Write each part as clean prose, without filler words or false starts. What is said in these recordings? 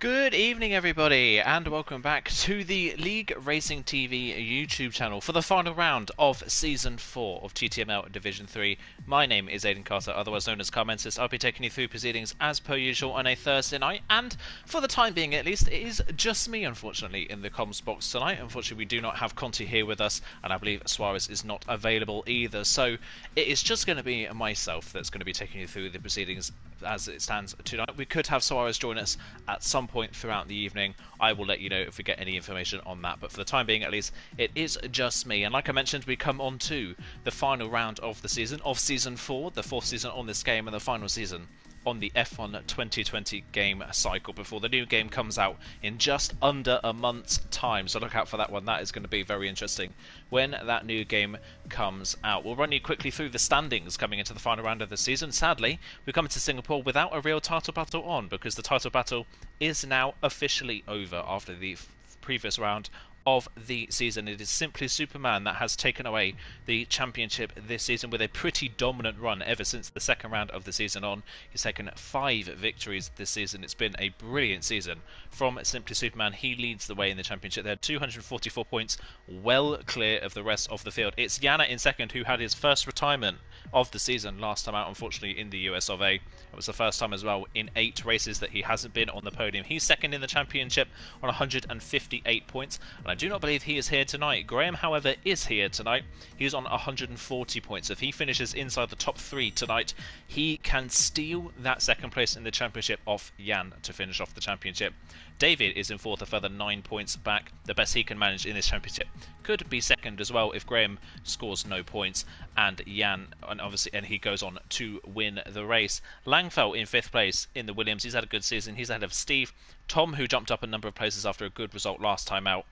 Good evening, everybody, and welcome back to the League Racing TV YouTube channel for the final round of Season 4 of TTML Division 3. My name is Aidan Carter, otherwise known as Carmensis. I'll be taking you through proceedings as per usual on a Thursday night, and for the time being at least, it is just me, unfortunately, in the comms box tonight. Unfortunately, we do not have Conti here with us, and I believe Suarez is not available either, so it is just going to be myself that's going to be taking you through the proceedings as it stands tonight. We could have Suarez join us at some point throughout the evening. I will let you know if we get any information on that, but for the time being at least, it is just me. And like I mentioned, we come on to the final round of the season, of Season 4, the 4th season on this game, and the final season on the F1 2020 game cycle before the new game comes out in just under a month's time. So look out for that one. That is going to be very interesting when that new game comes out. We'll run you quickly through the standings coming into the final round of the season. Sadly, we come into Singapore without a real title battle on, because the title battle is now officially over after the previous round of the season. It is simply Superman that has taken away the championship this season with a pretty dominant run ever since the second round of the season on. He's taken 5 victories this season. It's been a brilliant season from Simply Superman. He leads the way in the championship. They had 244 points, well clear of the rest of the field. It's Yana in second, who had his first retirement of the season last time out, unfortunately, in the US of A. It was the first time as well in 8 races that he hasn't been on the podium. He's second in the championship on 158 points, and I do not believe he is here tonight. Graham, however, is here tonight. He's on 140 points. If he finishes inside the top 3 tonight, he can steal that second place in the championship off Jan to finish off the championship. David is in 4th, a further 9 points back. The best he can manage in this championship could be second as well if Graham scores no points, and Jan, and he goes on to win the race. Langfell in 5th place in the Williams. He's had a good season. He's ahead of Steve. Tom, who jumped up a number of places after a good result last time out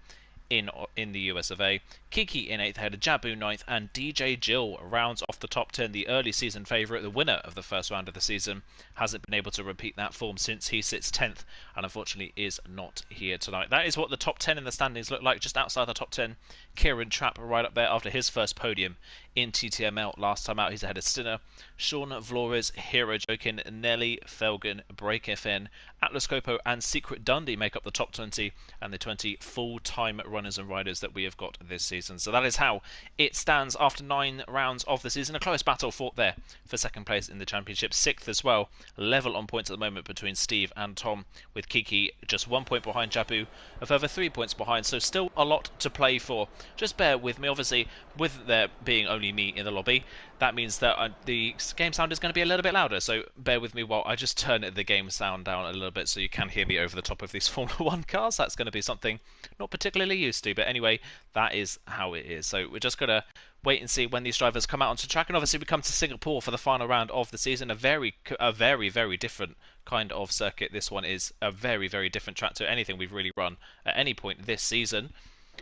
in the US of A. Kiki in 8th, ahead of Jabu 9th, and DJ Jill rounds off the top 10. The early season favourite, the winner of the first round of the season, hasn't been able to repeat that form since he sits 10th, and unfortunately is not here tonight. That is what the top 10 in the standings look like. Just outside the top 10, Kieran Trapp right up there after his first podium in TTML last time out. He's ahead of Stinner, Sean Flores, Hero Jokin, Nelly, Felgen, Break FN, Atlas Copo, and Secret Dundee make up the top 20 and the 20 full-time runners and riders that we have got this season. So that is how it stands after 9 rounds of the season. A close battle fought there for second place in the championship. 6th as well, level on points at the moment between Steve and Tom, with Kiki just 1 point behind Jabu, a further 3 points behind. So still a lot to play for. Just bear with me. Obviously, with there being only me in the lobby, that means that the game sound is going to be a little bit louder, so bear with me while I just turn the game sound down a little bit so you can hear me over the top of these Formula 1 cars. That's going to be something not particularly used to, but anyway, that is how it is. So we're just going to wait and see when these drivers come out onto track, and obviously we come to Singapore for the final round of the season. A very, very different kind of circuit. This one is a very, very different track to anything we've really run at any point this season.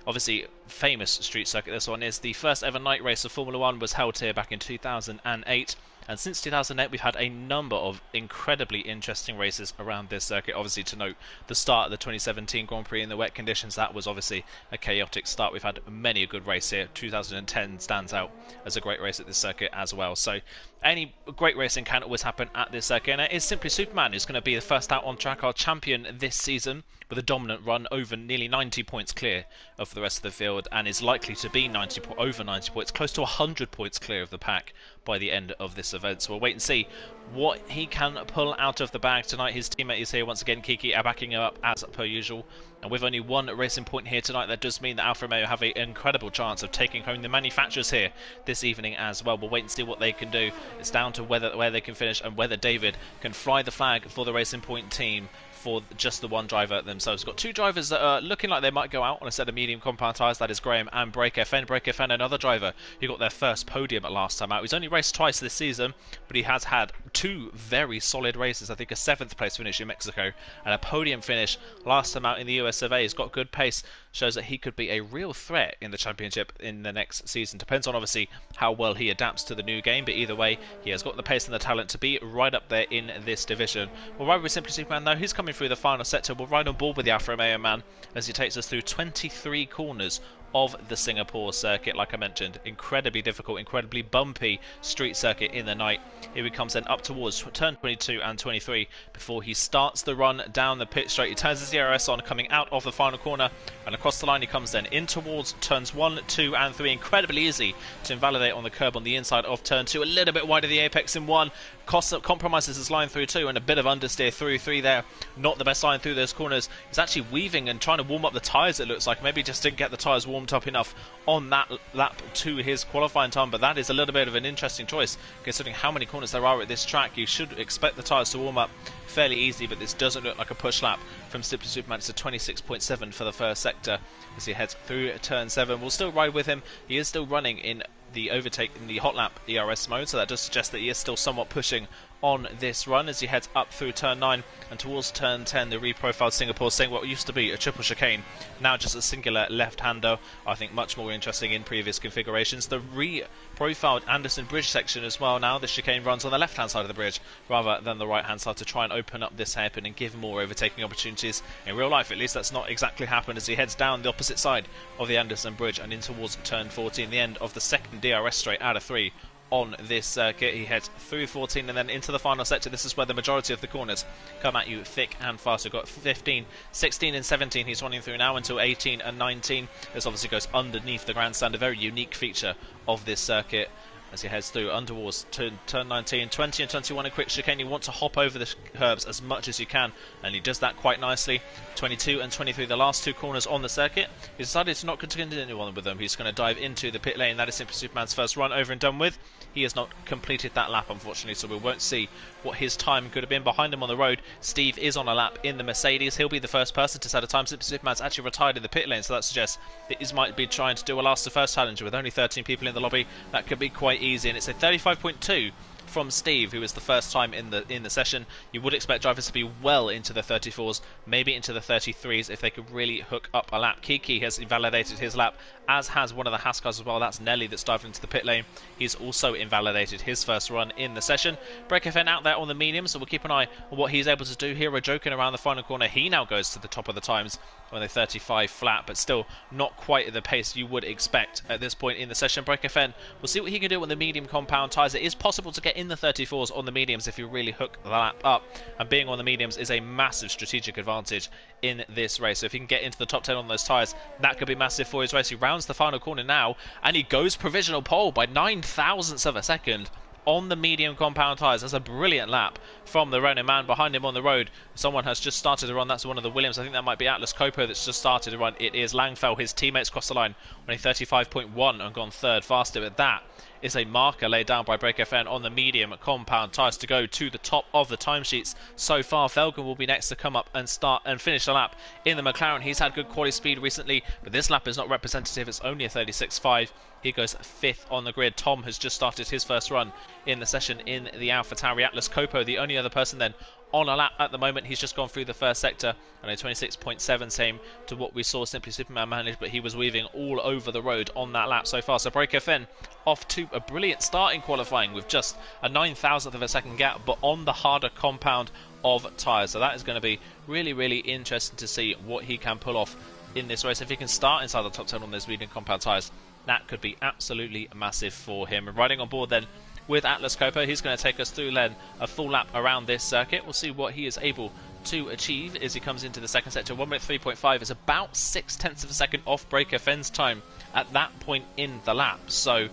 Obviously, famous street circuit this one is. The first ever night race of Formula 1 was held here back in 2008. And since 2008, we've had a number of incredibly interesting races around this circuit. Obviously, to note, the start of the 2017 Grand Prix in the wet conditions, that was obviously a chaotic start. We've had many a good race here. 2010 stands out as a great race at this circuit as well. So any great racing can always happen at this circuit. And it is Simply Superman who's going to be the first out on track, our champion this season, with a dominant run over nearly 90 points clear of the rest of the field, and is likely to be over 90 points, close to 100 points clear of the pack by the end of this event. So we'll wait and see what he can pull out of the bag tonight. His teammate is here once again. Kiki are backing him up as per usual, and with only 1 racing point here tonight, that does mean that Alfa Romeo have an incredible chance of taking home the manufacturers here this evening as well. We'll wait and see what they can do. It's down to where they can finish and whether David can fly the flag for the Racing Point team for just the one driver themselves. We've got 2 drivers that are looking like they might go out on a set of medium compound tyres. That is Graham and Break FN. Break FN, another driver who got their first podium at last time out. He's only raced twice this season, but he has had 2 very solid races. I think a 7th place finish in Mexico and a podium finish last time out in the US of A. He's got good pace, shows that he could be a real threat in the championship in the next season. Depends on obviously how well he adapts to the new game, but either way, he has got the pace and the talent to be right up there in this division. We'll ride with Simply Superman though. He's coming through the final sector. We'll ride on board with the Alfa Romeo man as he takes us through 23 corners of the Singapore circuit. Like I mentioned, incredibly difficult, incredibly bumpy street circuit in the night. Here he comes then up towards turn 22 and 23 before he starts the run down the pit straight. He turns his DRS on, coming out of the final corner, and across the line he comes then in towards turns 1, 2 and 3. Incredibly easy to invalidate on the curb on the inside of turn 2, a little bit wide of the apex in 1. Compromises his line through 2, and a bit of understeer through 3 there. Not the best line through those corners. He's actually weaving and trying to warm up the tyres, it looks like. Maybe just didn't get the tyres warmed up enough on that lap to his qualifying time, but that is a little bit of an interesting choice considering how many corners there are at this track. You should expect the tyres to warm up fairly easy, but this doesn't look like a push lap from Simply Superman. It's a 26.7 for the first sector as he heads through turn 7. We'll still ride with him. He is still running in the overtake in the hot lap ERS mode, so that does suggest that he is still somewhat pushing on this run as he heads up through turn 9 and towards turn 10. The reprofiled Singapore saying what used to be a triple chicane, now just a singular left-hander. I think much more interesting in previous configurations. The reprofiled Anderson Bridge section as well. Now the chicane runs on the left-hand side of the bridge rather than the right-hand side to try and open up this hairpin and give more overtaking opportunities. In real life, at least, that's not exactly happened as he heads down the opposite side of the Anderson Bridge and in towards turn 14, the end of the second DRS straight out of 3 on this circuit. He heads through 14 and then into the final sector. This is where the majority of the corners come at you thick and fast. We've got 15, 16 and 17 he's running through now until 18 and 19. This obviously goes underneath the grandstand, a very unique feature of this circuit as he heads through underwards to turn 19, 20 and 21. A quick chicane. You want to hop over the curbs as much as you can, and he does that quite nicely. 22 and 23, the last 2 corners on the circuit. He decided to not continue on with them. He's going to dive into the pit lane. That is Simply Superman's first run over and done with. He has not completed that lap, unfortunately, so we won't see what his time could have been. Behind him on the road, Steve is on a lap in the Mercedes. He'll be the first person to set a time. Simply Superman's actually retired in the pit lane, so that suggests that he might be trying to do a last to first challenger with only 13 people in the lobby. That could be quite easy, and it's a 35.2 from Steve, who is the first time in the session. You would expect drivers to be well into the 34s, maybe into the 33s if they could really hook up a lap. Kiki has invalidated his lap, as has one of the Haas cars as well. That's Nelly that's dived into the pit lane. He's also invalidated his first run in the session. Breakerfen out there on the medium, so we'll keep an eye on what he's able to do here. We're joking around the final corner. He now goes to the top of the times on a 35 flat, but still not quite at the pace you would expect at this point in the session. Breakerfen, we'll see what he can do on the medium compound tyres. It is possible to get in the 34s on the mediums if you really hook the lap up, and being on the mediums is a massive strategic advantage in this race. So if he can get into the top 10 on those tyres, that could be massive for his race. He rounds the final corner now, and he goes provisional pole by 9 thousandths of a second on the medium compound tyres. That's a brilliant lap from the Renault man. Behind him on the road, someone has just started to run. That's one of the Williams. I think that might be Atlas Copo that's just started to run. It is Langfell. His teammates crossed the line on a 35.1 and gone third faster, but that is a marker laid down by BreakFN on the medium compound tyres to go to the top of the timesheets so far. Felgen will be next to come up and start and finish the lap in the McLaren. He's had good quality speed recently, but this lap is not representative. It's only a 36.5. He goes 5th on the grid. Tom has just started his first run in the session in the AlphaTauri. Atlas Copo, the only other person then on a lap at the moment. He's just gone through the first sector and a 26.7, same to what we saw Simply Superman manage, but he was weaving all over the road on that lap so far. So BreakFN off to a brilliant start in qualifying with just a 9,000th of a second gap, but on the harder compound of tyres. So that is going to be really, really interesting to see what he can pull off in this race. If he can start inside the top 10 on those medium compound tyres, that could be absolutely massive for him. And riding on board then with Atlas Copo, he's going to take us through then a full lap around this circuit. We'll see what he is able to achieve as he comes into the second sector. 1 minute 3.5 is about 6/10 of a second off BreakFN's time at that point in the lap. So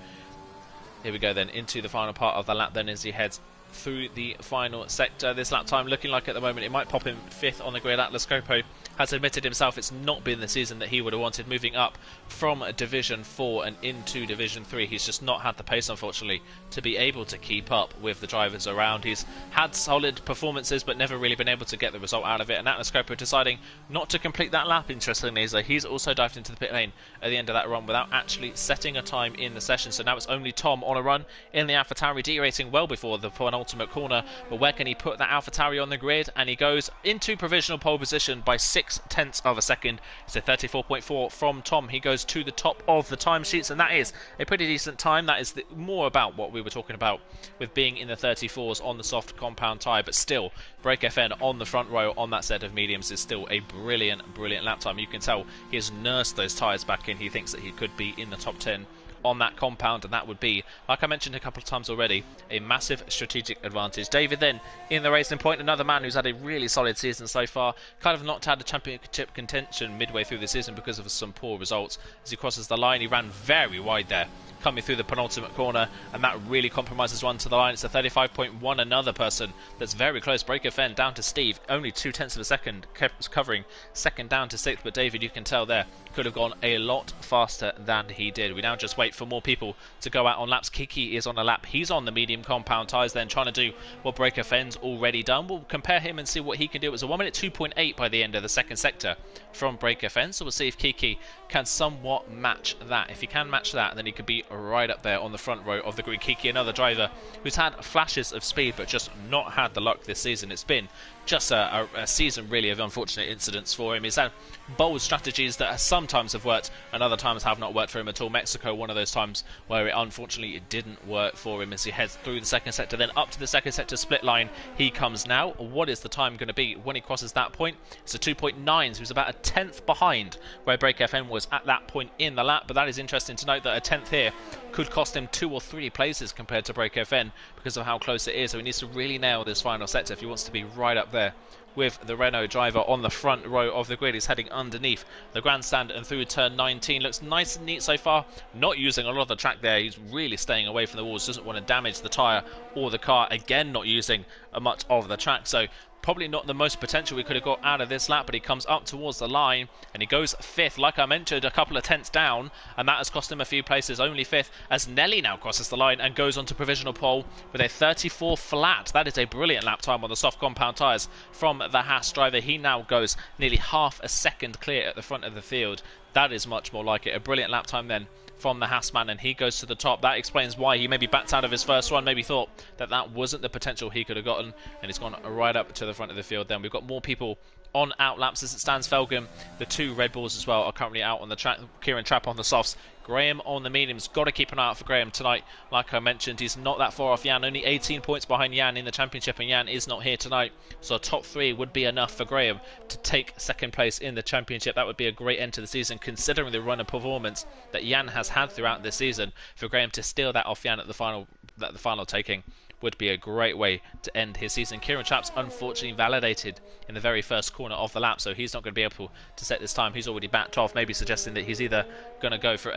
here we go then into the final part of the lap then as he heads through the final sector. This lap time looking like at the moment it might pop him 5th on the grid. Atlas Copo has admitted himself it's not been the season that he would have wanted, moving up from Division 4 and into Division 3. He's just not had the pace, unfortunately, to be able to keep up with the drivers around. He's had solid performances but never really been able to get the result out of it, and Atlas Copo deciding not to complete that lap, interestingly, so he's also dived into the pit lane at the end of that run without actually setting a time in the session. So now it's only Tom on a run in the AlphaTauri, derating well before the penultimate corner, but where can he put that AlphaTauri on the grid? And he goes into provisional pole position by 6 0.6 of a second. It's a 34.4 from Tom. He goes to the top of the timesheets, and that is a pretty decent time. That is more about what we were talking about with being in the 34s on the soft compound tyre, but still, Break FN on the front row on that set of mediums is still a brilliant lap time. You can tell he has nursed those tyres back in. He thinks that he could be in the top 10 on that compound, and that would be, like I mentioned a couple of times already, a massive strategic advantage. David then in the racing point, another man who's had a really solid season so far, kind of not had a championship contention midway through the season because of some poor results. As he crosses the line, he ran very wide there, coming through the penultimate corner, and that really compromises one to the line. It's a 35.1, another person that's very close. Break FN down to Steve, only 0.2 of a second, covering second down to sixth, but David, you can tell there, could have gone a lot faster than he did. We now just wait for more people to go out on laps. Kiki is on a lap. He's on the medium compound tyres then, trying to do what Break FN's already done. We'll compare him and see what he can do. It was a 1 minute 2.8 by the end of the second sector from Break FN, so we'll see if Kiki can somewhat match that. If he can match that, then he could be right up there on the front row of the grid. Kiki, another driver who's had flashes of speed but just not had the luck this season. It's been just a season really of unfortunate incidents for him. He's had bold strategies that sometimes have worked and other times have not worked for him at all. Mexico, one of those times where unfortunately it didn't work for him. As he heads through the second sector, then up to the second sector split line he comes now. What is the time going to be when he crosses that point? It's a 2.9, so he's about a tenth behind where Break FN was at that point in the lap. But that is interesting to note that a tenth here could cost him 2 or 3 places compared to Break FN because of how close it is. So he needs to really nail this final sector if he wants to be right up there with the Renault driver on the front row of the grid. He's heading underneath the grandstand and through turn 19. Looks nice and neat so far. Not using a lot of the track there. He's really staying away from the walls. Doesn't want to damage the tyre or the car. Again, not using much of the track. So probably not the most potential we could have got out of this lap, but he comes up towards the line and he goes fifth. Like I mentioned, a couple of tenths down, and that has cost him a few places. Only fifth as Nelly now crosses the line and goes on to provisional pole with a 34 flat. That is a brilliant lap time on the soft compound tyres from the Haas driver. He now goes nearly half a second clear at the front of the field. That is much more like it. A brilliant lap time then from the Haas man, and he goes to the top. That explains why he maybe backed out of his first one, maybe thought that that wasn't the potential he could have gotten, and he's gone right up to the front of the field. Then we've got more people on out laps as it stands. Felgham, the 2 Red Bulls as well, are currently out on the track. Kieran Trapp on the softs, Graham on the mediums. Got to keep an eye out for Graham tonight. Like I mentioned, he's not that far off Jan, only 18 points behind Jan in the championship, and Jan is not here tonight, so a top 3 would be enough for Graham to take second place in the championship. That would be a great end to the season, considering the run of performance that Jan has had throughout this season. For Graham to steal that off Jan at the final taking would be a great way to end his season. Kieran Trapp's unfortunately validated in the very first corner of the lap, so he's not going to be able to set this time. He's already backed off, maybe suggesting that he's either going to go for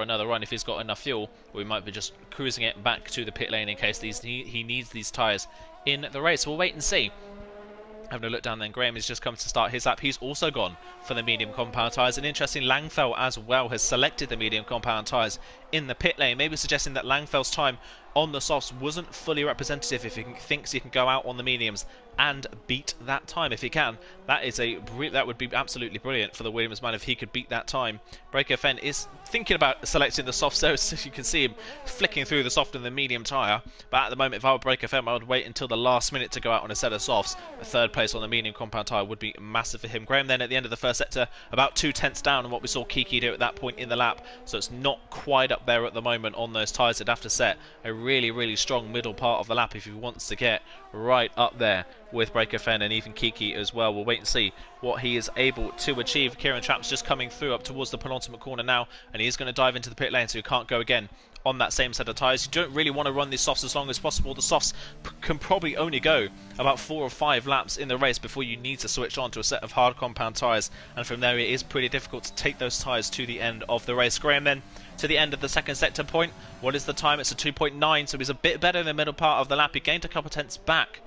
another run if he's got enough fuel, or he might be just cruising it back to the pit lane in case he needs these tyres in the race. We'll wait and see. Having a look down then, Graham has just come to start his lap. He's also gone for the medium compound tyres. And interesting, Langfell as well has selected the medium compound tyres in the pit lane, maybe suggesting that Langfell's time on the softs wasn't fully representative if he thinks he can go out on the mediums and beat that time. If he can, that would be absolutely brilliant for the Williams man if he could beat that time. Break FN is thinking about selecting the soft, so you can see him flicking through the soft and the medium tyre. But at the moment, if I were Break FM, I would wait until the last minute to go out on a set of softs. A third place on the medium compound tyre would be massive for him. Graham then at the end of the first sector, about 2 tenths down on what we saw Kiki do at that point in the lap, so it's not quite up there at the moment on those tyres. He'd have to set a really strong middle part of the lap if he wants to get right up there with Break FN and even Kiki as well. We'll wait and see what he is able to achieve. Kieran Trapp's just coming through up towards the penultimate corner now, and he is going to dive into the pit lane, so he can't go again on that same set of tyres. You don't really want to run these softs as long as possible. The softs can probably only go about 4 or 5 laps in the race before you need to switch on to a set of hard compound tyres, and from there it is pretty difficult to take those tyres to the end of the race. Graham then to the end of the second sector point. What is the time? It's a 2.9, so he's a bit better in the middle part of the lap. He gained a couple tenths back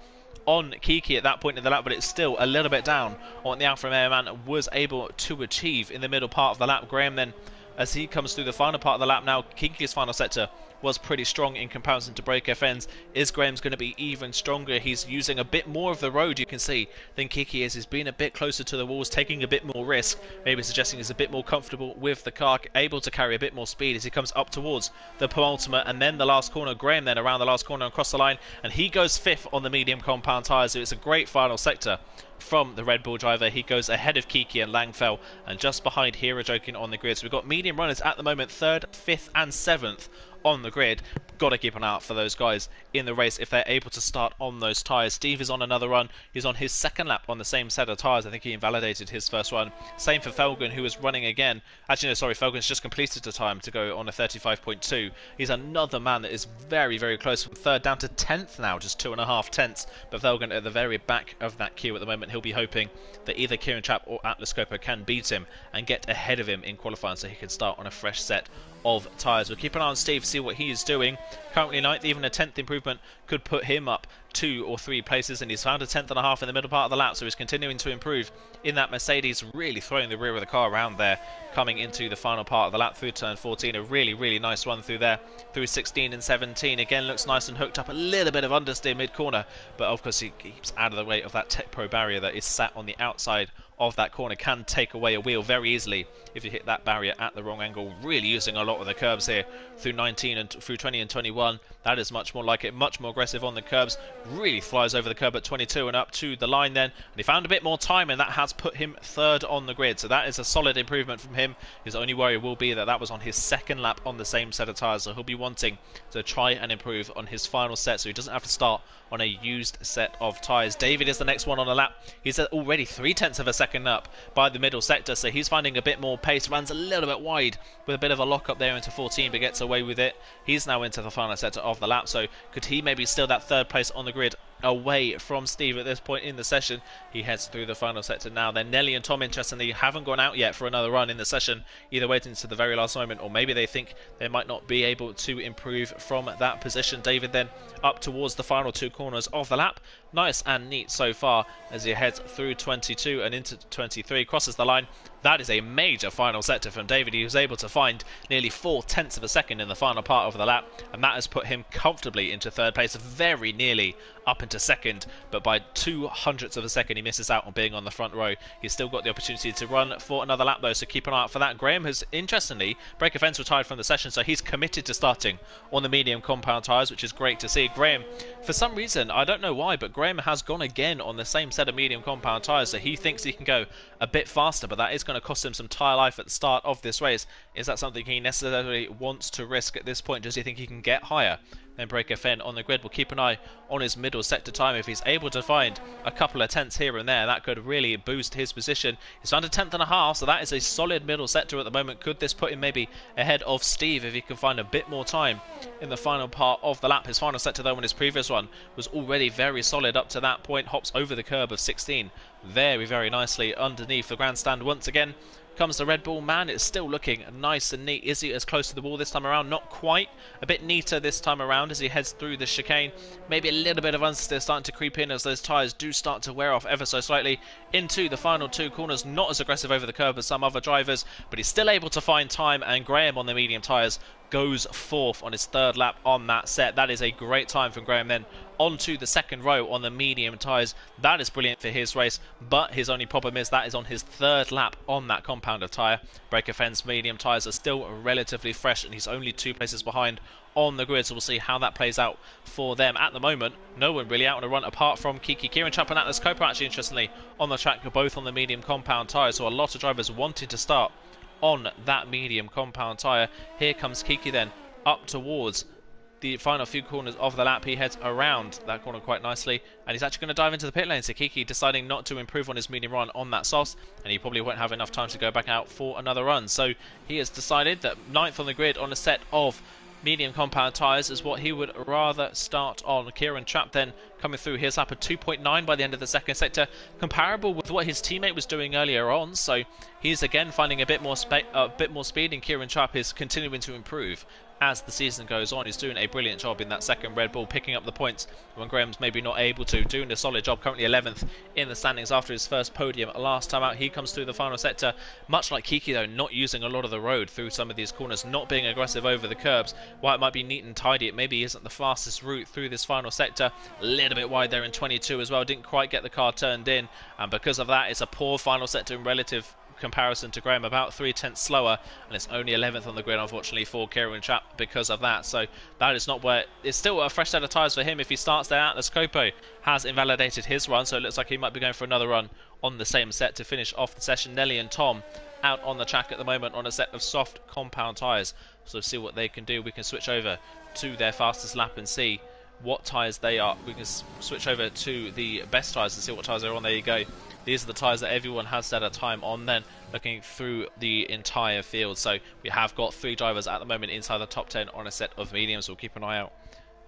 on Kiki at that point in the lap, but it's still a little bit down on what the Alfa Romeo man was able to achieve in the middle part of the lap. Graham then, as he comes through the final part of the lap now, Kiki's final sector was pretty strong in comparison to Break FN's. Is Graham's going to be even stronger? He's using a bit more of the road, you can see, than Kiki is. He's been a bit closer to the walls, taking a bit more risk, maybe suggesting he's a bit more comfortable with the car, able to carry a bit more speed as he comes up towards the penultimate and then the last corner. Graham then around the last corner and across the line, and he goes 5th on the medium compound tyres, so it's a great final sector from the Red Bull driver. He goes ahead of Kiki and Langfell and just behind Hero Joking on the grid. So we've got medium runners at the moment 3rd, 5th and 7th on the grid. Got to keep an eye out for those guys in the race if they're able to start on those tyres. Steve is on another run. He's on his 2nd lap on the same set of tyres. I think he invalidated his first one. Same for Felgen, who is running again. Actually, no, sorry, Felgen's just completed the time to go on a 35.2. He's another man that is very, very close from 3rd down to 10th now, just 2.5 tenths. But Felgen at the very back of that queue at the moment. He'll be hoping that either Kieran Trapp or Atlas Cooper can beat him and get ahead of him in qualifying so he can start on a fresh set of tyres. We'll keep an eye on Steve, see what he is doing. Currently 9th, even a 10th improvement could put him up 2 or 3 places, and he's found a 10th and a half in the middle part of the lap, so he's continuing to improve in that Mercedes, really throwing the rear of the car around there, coming into the final part of the lap through turn 14. A really, really nice one through there, through 16 and 17. Again, looks nice and hooked up, a little bit of understeer mid-corner, but of course he keeps out of the way of that Tech Pro barrier that is sat on the outside of that corner. Can take away a wheel very easily if you hit that barrier at the wrong angle. Really using a lot of the curbs here through 19 and through 20 and 21. That is much more like it, much more aggressive on the curbs. Really flies over the curb at 22 and up to the line then, and he found a bit more time, and that has put him 3rd on the grid, so that is a solid improvement from him. His only worry will be that that was on his 2nd lap on the same set of tyres, so he'll be wanting to try and improve on his final set so he doesn't have to start on a used set of tyres. David is the next one on the lap. He's already 3/10 of a second up by the middle sector, so he's finding a bit more pace. Runs a little bit wide with a bit of a lock up there into 14, but gets away with it. He's now into the final sector of the lap, so could he maybe steal that 3rd place on the grid away from Steve at this point in the session? He heads through the final sector now. Then Nelly and Tom, interestingly, haven't gone out yet for another run in the session, either waiting to the very last moment, or maybe they think they might not be able to improve from that position. David then up towards the final 2 corners of the lap. Nice and neat so far as he heads through 22 and into 23, crosses the line. That is a major final sector from David. He was able to find nearly 4/10 of a second in the final part of the lap, and that has put him comfortably into 3rd place, very nearly up into 2nd, but by 0.02 of a second he misses out on being on the front row. He's still got the opportunity to run for another lap though, so keep an eye out for that. Graham has, interestingly, Break Events retired from the session, so he's committed to starting on the medium compound tyres, which is great to see. Graham, for some reason, I don't know why, but Graham has gone again on the same set of medium compound tyres, so he thinks he can go a bit faster, but that is going to cost him some tyre life at the start of this race. Is that something he necessarily wants to risk at this point? Does he think he can get higher than Break FN on the grid? We'll keep an eye on his middle sector time. If he's able to find a couple of tenths here and there, that could really boost his position. He's under 10th and a half, so that is a solid middle sector at the moment. Could this put him maybe ahead of Steve if he can find a bit more time in the final part of the lap? His final sector though, in his previous one, was already very solid up to that point. Hops over the curb of 16 very nicely underneath the grandstand. Once again comes the Red Bull man. It's still looking nice and neat. Is he as close to the wall this time around? Not quite. A bit neater this time around as he heads through the chicane. Maybe a little bit of understeer starting to creep in as those tyres do start to wear off ever so slightly into the final 2 corners. Not as aggressive over the curb as some other drivers, but he's still able to find time, and Graham on the medium tyres goes 4th on his 3rd lap on that set. That is a great time from Graham then onto the 2nd row on the medium tyres. That is brilliant for his race, but his only problem is that is on his 3rd lap on that compounder tyre. Break Offense medium tyres are still relatively fresh, and he's only 2 places behind on the grid, so we'll see how that plays out for them. At the moment, no one really out on a run apart from Kiki. Kieran Trapp and Atlas Cooper actually, interestingly, on the track, both on the medium compound tyre, so a lot of drivers wanted to start on that medium compound tyre. Here comes Kiki then up towards the final few corners of the lap. He heads around that corner quite nicely, and he's actually going to dive into the pit lane. So Kiki deciding not to improve on his medium run on that sauce, and he probably won't have enough time to go back out for another run. So he has decided that 9th on the grid on a set of medium compound tyres is what he would rather start on. Kieran Trapp then coming through his lap at 2.9 by the end of the 2nd sector, comparable with what his teammate was doing earlier on. So he's again finding a bit more speed, and Kieran Trapp is continuing to improve as the season goes on. He's doing a brilliant job in that second Red Bull, picking up the points when Graham's maybe not able to, doing a solid job, currently 11th in the standings after his first podium last time out. He comes through the final sector, much like Kiki though, not using a lot of the road through some of these corners, not being aggressive over the curbs. While it might be neat and tidy, it maybe isn't the fastest route through this final sector. A little bit wide there in 22 as well, didn't quite get the car turned in, and because of that it's a poor final sector in relative comparison to Graham, about 3/10 slower, and it's only 11th on the grid unfortunately for Kieran Trapp because of that. So that is not where it's still a fresh set of tyres for him if he starts there. Atlas Copo has invalidated his run, so it looks like he might be going for another run on the same set to finish off the session. Nelly and Tom out on the track at the moment on a set of soft compound tyres, so see what they can do. We can switch over to their fastest lap and see what tyres they are. We can switch over to the best tyres and see what tyres they're on. There you go. These are the tyres that everyone has set a time on then, looking through the entire field. So we have got 3 drivers at the moment inside the top 10 on a set of mediums. We'll keep an eye out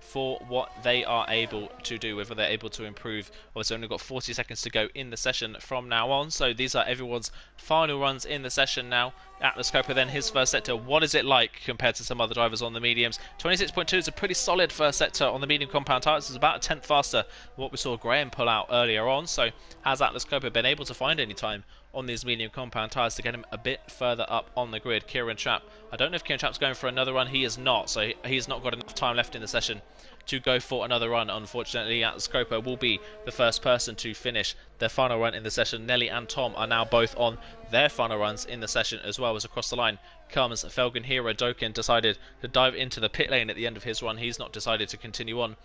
for what they are able to do, whether they're able to improve. Obviously only got 40 seconds to go in the session from now on, so these are everyone's final runs in the session now. Atlas Copa then his first sector, what is it like compared to some other drivers on the mediums? 26.2 is a pretty solid first sector on the medium compound tyres. It's about a 10th faster than what we saw Graham pull out earlier on. So has Atlas Copa been able to find any time on these medium compound tyres to get him a bit further up on the grid? Kieran Trapp, I don't know if Kieran Trapp's going for another run. He is not, so he's not got enough time left in the session to go for another run. Unfortunately, Atlas Copa will be the first person to finish their final run in the session. Nelly and Tom are now both on their final runs in the session as well. As across the line comes Felgen Hero. Dokin decided to dive into the pit lane at the end of his run. He's not decided to continue on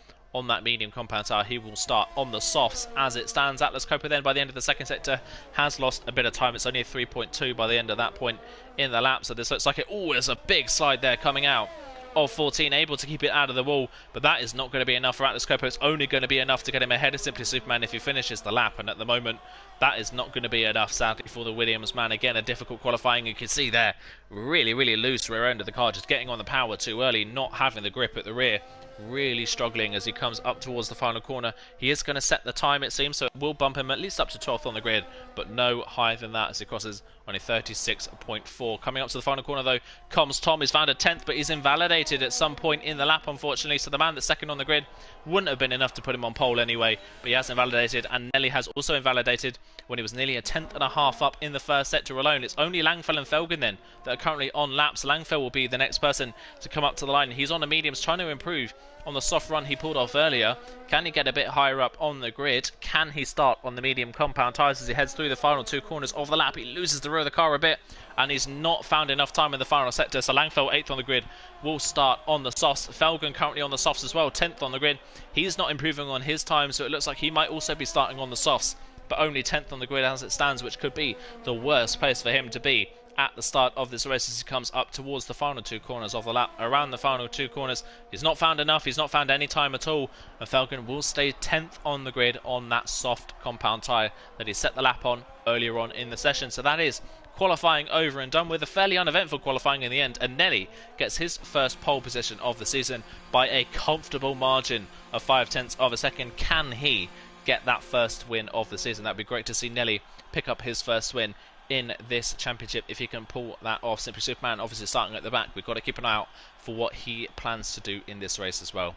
that medium compound tyre. He will start on the softs as it stands. Atlas Copa then by the end of the second sector has lost a bit of time. It's only a 3.2 by the end of that point in the lap. So this looks like there's a big slide there coming out of 14, able to keep it out of the wall, but that is not going to be enough for Atlas Copa. It's only going to be enough to get him ahead of Simply Superman if he finishes the lap, and at the moment that is not going to be enough, sadly, for the Williams man. Again, a difficult qualifying. You can see there, really loose rear end of the car, just getting on the power too early, not having the grip at the rear, really struggling as he comes up towards the final corner. He is going to set the time, it seems, so it will bump him at least up to 12th on the grid, but no higher than that as he crosses on a 36.4. Coming up to the final corner though comes Tom. He's found a 10th, but he's invalidated at some point in the lap, unfortunately, so the man that's second on the grid wouldn't have been enough to put him on pole anyway, but he has invalidated, and Nelly has also invalidated when he was nearly a 10th and a half up in the first sector alone. It's only Langfell and Felgen then that are currently on laps. Langfell will be the next person to come up to the line. He's on the mediums, trying to improve on the soft run he pulled off earlier. Can he get a bit higher up on the grid? Can he start on the medium compound tyres as he heads through the final 2 corners of the lap? He loses the rear of the car a bit, and he's not found enough time in the final sector. So Langfell, 8th on the grid, will start on the softs. Felgen currently on the softs as well, 10th on the grid. He's not improving on his time, so it looks like he might also be starting on the softs, but only 10th on the grid as it stands, which could be the worst place for him to be at the start of this race as he comes up towards the final 2 corners of the lap. Around the final 2 corners, he's not found enough, he's not found any time at all, and Felgen will stay 10th on the grid on that soft compound tyre that he set the lap on earlier on in the session. So that is qualifying over and done with, a fairly uneventful qualifying in the end, and Nelly gets his first pole position of the season by a comfortable margin of 0.5 of a second. Can he get that first win of the season? That'd be great to see Nelly pick up his first win in this championship if he can pull that off. Simply Superman obviously starting at the back. We've got to keep an eye out for what he plans to do in this race as well.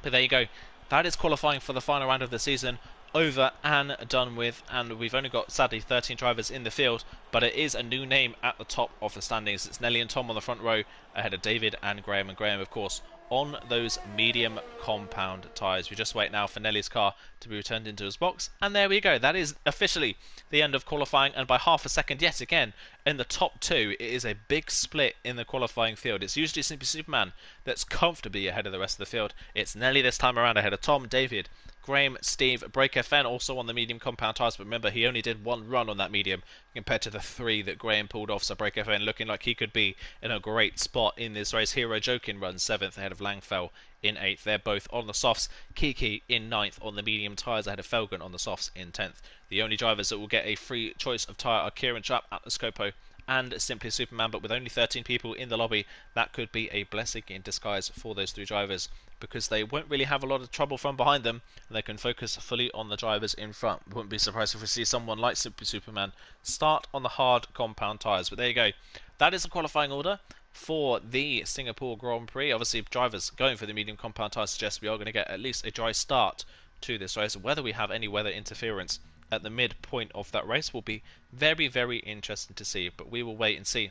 But there you go, that is qualifying for the final round of the season over and done with, and we've only got sadly 13 drivers in the field, but it is a new name at the top of the standings. It's Nelly and Tom on the front row ahead of David and Graham of course on those medium compound tyres. We just wait now for Nelly's car to be returned into his box, and there we go. That is officially the end of qualifying, and by half a second yet again in the top 2. It is a big split in the qualifying field. It's usually Simply Superman that's comfortably ahead of the rest of the field. It's Nelly this time around ahead of Tom, David, Graham, Steve, Break FN also on the medium compound tyres, but remember he only did 1 run on that medium compared to the 3 that Graham pulled off, so Break FN looking like he could be in a great spot in this race. Hero Jokin runs 7th ahead of Langfell in 8th. They're both on the softs. Kiki in 9th on the medium tyres ahead of Felgen on the softs in 10th. The only drivers that will get a free choice of tyre are Kieran Trapp, Atlas Copo and Simply Superman, but with only 13 people in the lobby, that could be a blessing in disguise for those three drivers, because they won't really have a lot of trouble from behind them, and they can focus fully on the drivers in front. Wouldn't be surprised if we see someone like Simply Superman start on the hard compound tyres. But there you go. That is the qualifying order for the Singapore Grand Prix. Obviously, drivers going for the medium compound tyres suggest we are going to get at least a dry start to this race. Whether we have any weather interference at the midpoint of that race will be very, very interesting to see, but we will wait and see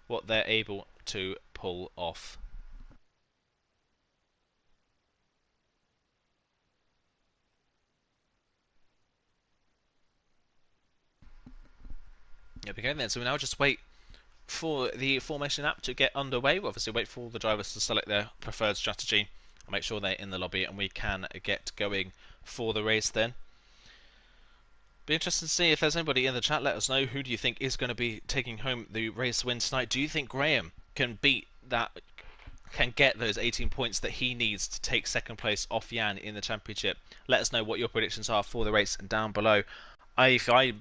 what they're able to pull off. There we go then, so we now just wait for the formation app to get underway. We'll obviously wait for all the drivers to select their preferred strategy and make sure they're in the lobby, and we can get going for the race then. Be interested to see if there's anybody in the chat. Let us know, who do you think is going to be taking home the race win tonight? Do you think Graham can beat that, can get those 18 points that he needs to take second place off Jan in the championship? Let us know what your predictions are for the race down below. If I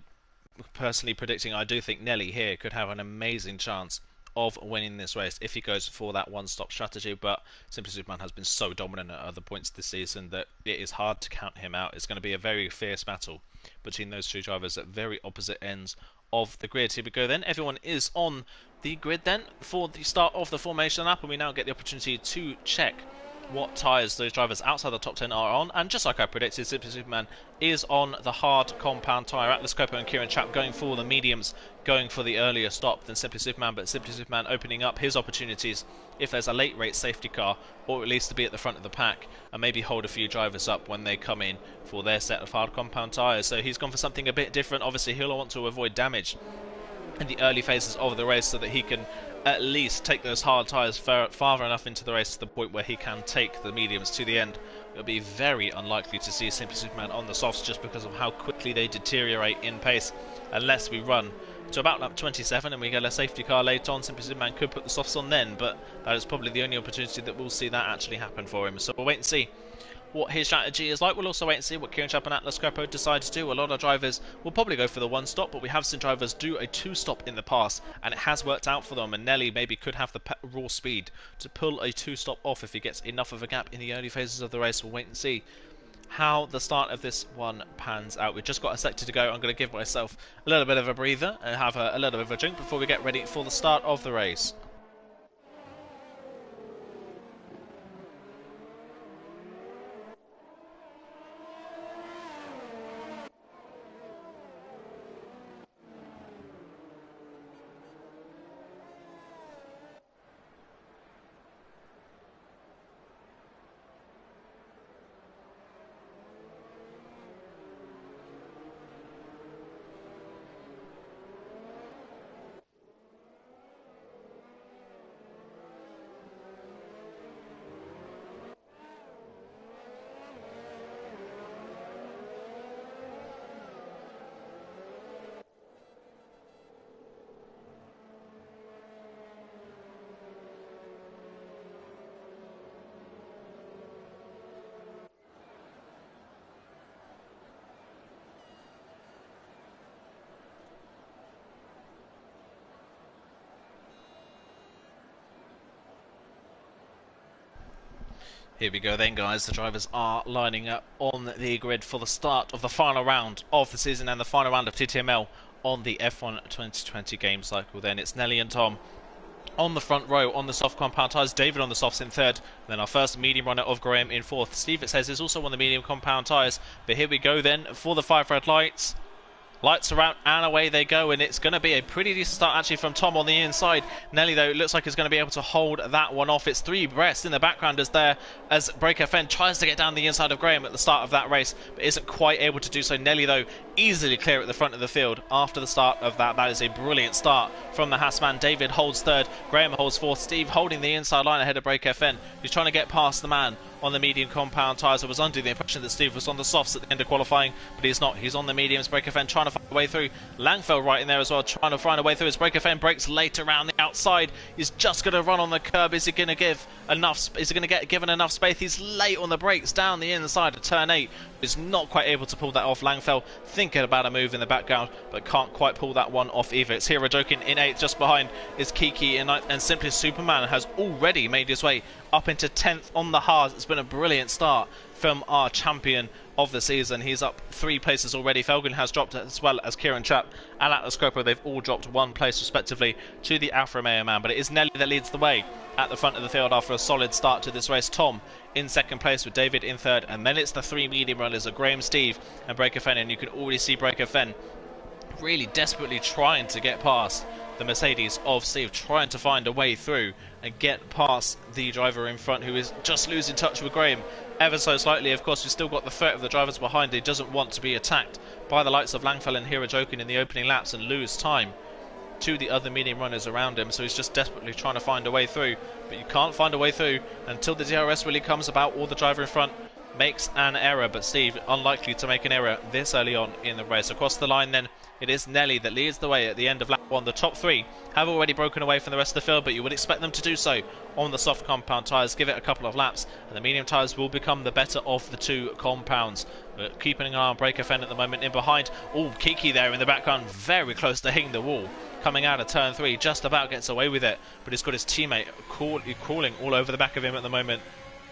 personally predicting, I do think Nelly here could have an amazing chance of winning this race if he goes for that one-stop strategy, but Simply Superman has been so dominant at other points this season that it is hard to count him out. It's going to be a very fierce battle between those two drivers at very opposite ends of the grid. Here we go then. Everyone is on the grid then for the start of the formation app, and we now get the opportunity to check what tyres those drivers outside the top 10 are on. And just like I predicted, Simply Superman is on the hard compound tyre. Atlas Copo and Kieran Chap going for the mediums, going for the earlier stop than Simply Superman, but Simply Superman opening up his opportunities if there's a late rate safety car, or at least to be at the front of the pack and maybe hold a few drivers up when they come in for their set of hard compound tyres. So he's gone for something a bit different. Obviously he'll want to avoid damage in the early phases of the race so that he can at least take those hard tyres far enough into the race to the point where he can take the mediums to the end. It'll be very unlikely to see Simply Superman on the softs just because of how quickly they deteriorate in pace, unless we run to about lap 27 and we get a safety car later on. Simply Superman could put the softs on then, but that is probably the only opportunity that we'll see that actually happen for him. So we'll wait and see what his strategy is like. We'll also wait and see what Kieran Chap and Atlas Copo decide to do. A lot of drivers will probably go for the one stop, but we have seen drivers do a two stop in the past, and it has worked out for them, and Nelly maybe could have the raw speed to pull a two stop off if he gets enough of a gap in the early phases of the race. We'll wait and see how the start of this one pans out. We've just got a sector to go. I'm going to give myself a little bit of a breather and have a little bit of a drink before we get ready for the start of the race. Here we go then, guys. The drivers are lining up on the grid for the start of the final round of the season and the final round of TTML on the F1 2020 game cycle. Then it's Nelly and Tom on the front row on the soft compound tyres, David on the softs in third, and then our first medium runner of Graham in fourth. Steve, it says, is also on the medium compound tyres, but here we go then for the 5 red lights. Lights are out and away they go, and it's going to be a pretty decent start actually from Tom on the inside. Nelly, though, looks like he's going to be able to hold that one off. It's 3 breaths in the background as Break FN tries to get down the inside of Graham at the start of that race, but isn't quite able to do so. Nelly, though, easily clear at the front of the field after the start of that. That is a brilliant start from the Hassman. David holds third, Graham holds fourth, Steve holding the inside line ahead of Break FN, who's trying to get past the man on the medium compound tyres. I was under the impression that Steve was on the softs at the end of qualifying, but he's not. He's on the mediums. Break FN trying to find a way through. Langfeld right in there as well, trying to find a way through. As Break FN breaks late around the outside, he's just going to run on the curb. Is he going to give enough? Is he going to get given enough space? He's late on the brakes down the inside of turn 8. He's not quite able to pull that off. Langfeld thinking thinking about a move in the background, but can't quite pull that one off either. It's Hero Joking in 8th, just behind is Kiki in 9th, and Simply Superman has already made his way up into 10th on the hard. It's been a brilliant start from our champion of the season. He's up 3 places already. Felgen has dropped as well as Kieran Chap and Atlas Croper. They've all dropped 1 place respectively to the Alfa Romeo man, but it is Nelly that leads the way at the front of the field after a solid start to this race. Tom in 2nd place with David in 3rd, and then it's the 3 medium runners of Graham, Steve and Breaker Fen, and you can already see Breaker Fen really desperately trying to get past the Mercedes of Steve, trying to find a way through and get past the driver in front, who is just losing touch with Graham ever so slightly. Of course, we've still got the threat of the drivers behind. He doesn't want to be attacked by the likes of Langfell and Hero Joking in the opening laps and lose time to the other medium runners around him, so he's just desperately trying to find a way through, but you can't find a way through until the DRS really comes about or the driver in front makes an error. But Steve unlikely to make an error this early on in the race. Across the line then, it is Nelly that leads the way at the end of lap 1. The top 3 have already broken away from the rest of the field, but you would expect them to do so on the soft compound tyres. Give it a couple of laps and the medium tyres will become the better of the 2 compounds. But keeping an eye on Breaker Fen at the moment in behind. Oh, Kiki there in the background, very close to hitting the wall. Coming out of turn 3, just about gets away with it, but he's got his teammate crawling all over the back of him at the moment,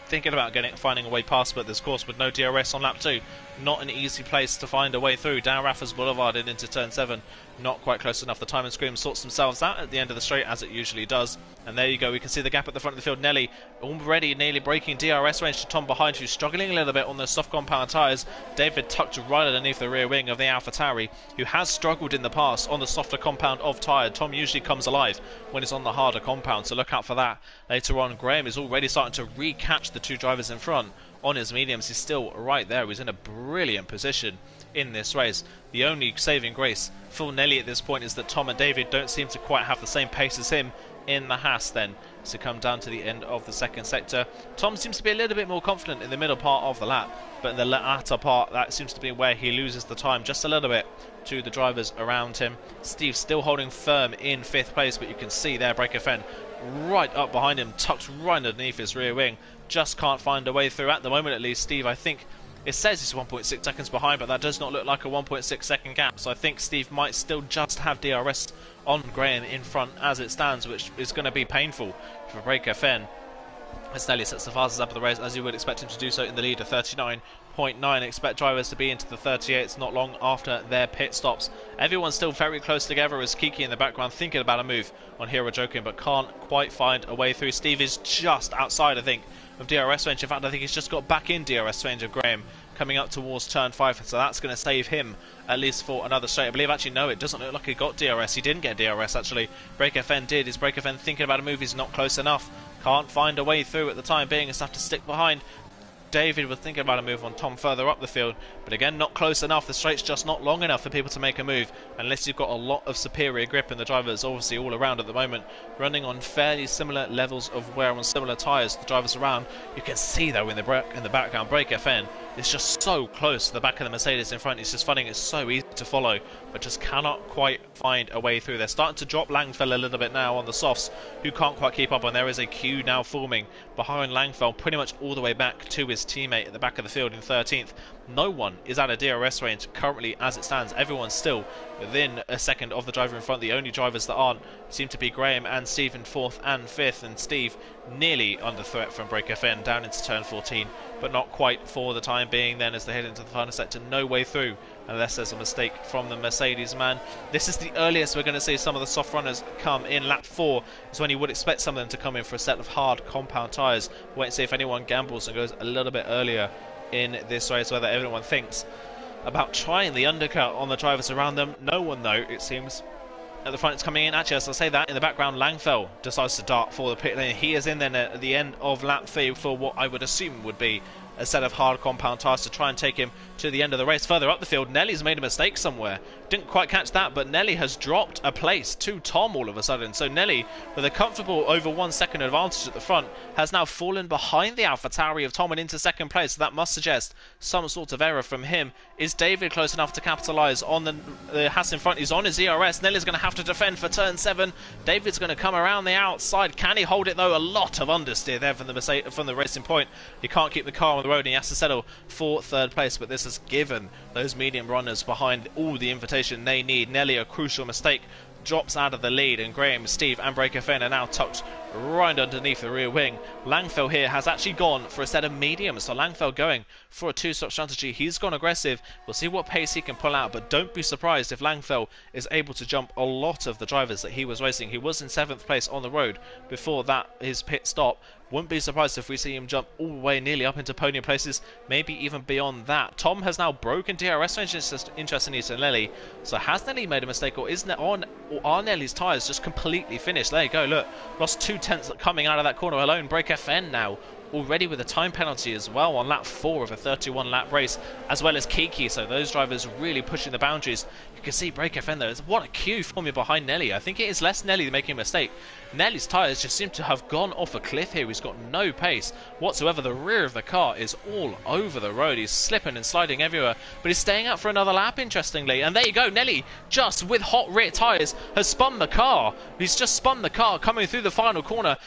thinking about finding a way past. But this course with no DRS on lap 2, not an easy place to find a way through. Down Raffles Boulevard and into turn 7, not quite close enough. The Time and Scream sorts themselves out at the end of the straight, as it usually does, and there you go, we can see the gap at the front of the field. Nelly already nearly breaking DRS range to Tom behind, who's struggling a little bit on the soft compound tyres. David tucked right underneath the rear wing of the AlphaTauri, who has struggled in the past on the softer compound of tyre. Tom usually comes alive when he's on the harder compound, so look out for that later on. Graham is already starting to re-catch the 2 drivers in front on his mediums. He's still right there. He's in a brilliant position in this race. The only saving grace for Nelly at this point is that Tom and David don't seem to quite have the same pace as him in the Haas then. To come down to the end of the 2nd sector, Tom seems to be a little bit more confident in the middle part of the lap, but in the latter part, that seems to be where he loses the time just a little bit to the drivers around him. Steve still holding firm in 5th place, but you can see there Breaker Fen right up behind him, tucked right underneath his rear wing, just can't find a way through at the moment. At least Steve, I think it says he's 1.6 seconds behind, but that does not look like a 1.6 second gap, so I think Steve might still just have DRS on Graham in front as it stands, which is going to be painful for Breaker Fen, as Nelly sets the fastest up of the race, as you would expect him to do so in the lead of 39.9. Expect drivers to be into the 38s not long after their pit stops. Everyone's still very close together, as Kiki in the background thinking about a move on Hero Joking, but can't quite find a way through. Steve is just outside, I think, of DRS range. In fact, I think he's just got back in DRS range of Graham coming up towards turn 5, so that's going to save him at least for another straight. I believe, actually, no, it doesn't look like he got DRS. He didn't get DRS, actually. Breaker Fen did. Is Breaker Fen thinking about a move? He's not close enough. Can't find a way through at the time being. He's have to stick behind. David was thinking about a move on Tom further up the field, but again, not close enough. The straight's just not long enough for people to make a move, unless you've got a lot of superior grip, and the drivers obviously all around at the moment running on fairly similar levels of wear on similar tyres. The drivers around, you can see though in the background, Breaker Fen is just so close to the back of the Mercedes in front. He's just finding it so easy to follow, but just cannot quite find a way through. They're starting to drop Langfell a little bit now on the softs, who can't quite keep up, and there is a queue now forming behind Langfell, pretty much all the way back to his teammate at the back of the field in 13th. No one is at a DRS range currently as it stands. Everyone's still within a second of the driver in front. The only drivers that aren't seem to be Graham and Steve in 4th and 5th, and Steve nearly under threat from Breaker Fen down into turn 14, but not quite for the time being then, as they head into the final sector. No way through unless there's a mistake from the Mercedes man. This is the earliest we're going to see some of the soft runners come in. Lap 4 is when you would expect some of them to come in for a set of hard compound tyres. Wait and see if anyone gambles and goes a little bit earlier in this race, whether everyone thinks about trying the undercut on the drivers around them. No one, though, it seems. At the front, it's coming in. Actually, as I say that, in the background, Langfell decides to dart for the pit lane. He is in then at the end of lap 3 for what I would assume would be a set of hard compound tyres to try and take him to the end of the race. Further up the field, Nelly's made a mistake somewhere. Didn't quite catch that, but Nelly has dropped a place to Tom all of a sudden. So Nelly, with a comfortable over 1 second advantage at the front, has now fallen behind the AlphaTauri of Tom and into second place. So that must suggest some sort of error from him. Is David close enough to capitalise on the Haas in front? He's on his ERS. Nelly's going to have to defend for turn 7. David's going to come around the outside. Can he hold it though? A lot of understeer there from the Racing Point. He can't keep the car on the road, and he has to settle for third place. But this has given those medium runners behind all the invitation they need. Nelly, a crucial mistake, drops out of the lead, and Graham, Steve and Breaker Finn are now tucked right underneath the rear wing. Langfell here has actually gone for a set of mediums, so Langfell going for a two-stop strategy. He's gone aggressive. We'll see what pace he can pull out, but don't be surprised if Langfell is able to jump a lot of the drivers that he was racing. He was in 7th place on the road before that, his pit stop. Wouldn't be surprised if we see him jump all the way nearly up into podium places, maybe even beyond that. Tom has now broken DRS range, interestingly, to Nelly. So has Nelly made a mistake, or are Nelly's tyres just completely finished? There you go, look, lost 2/10 coming out of that corner alone. Break FN now already with a time penalty as well on lap 4 of a 31 lap race, as well as Kiki. So those drivers really pushing the boundaries. You can see Break FN though, what a queue forming behind Nelly. I think it is less Nelly making a mistake. Nelly's tyres just seem to have gone off a cliff here. He's got no pace whatsoever. The rear of the car is all over the road. He's slipping and sliding everywhere, but he's staying out for another lap, interestingly. And there you go, Nelly, just with hot rear tyres, has spun the car. He's just spun the car coming through the final corner.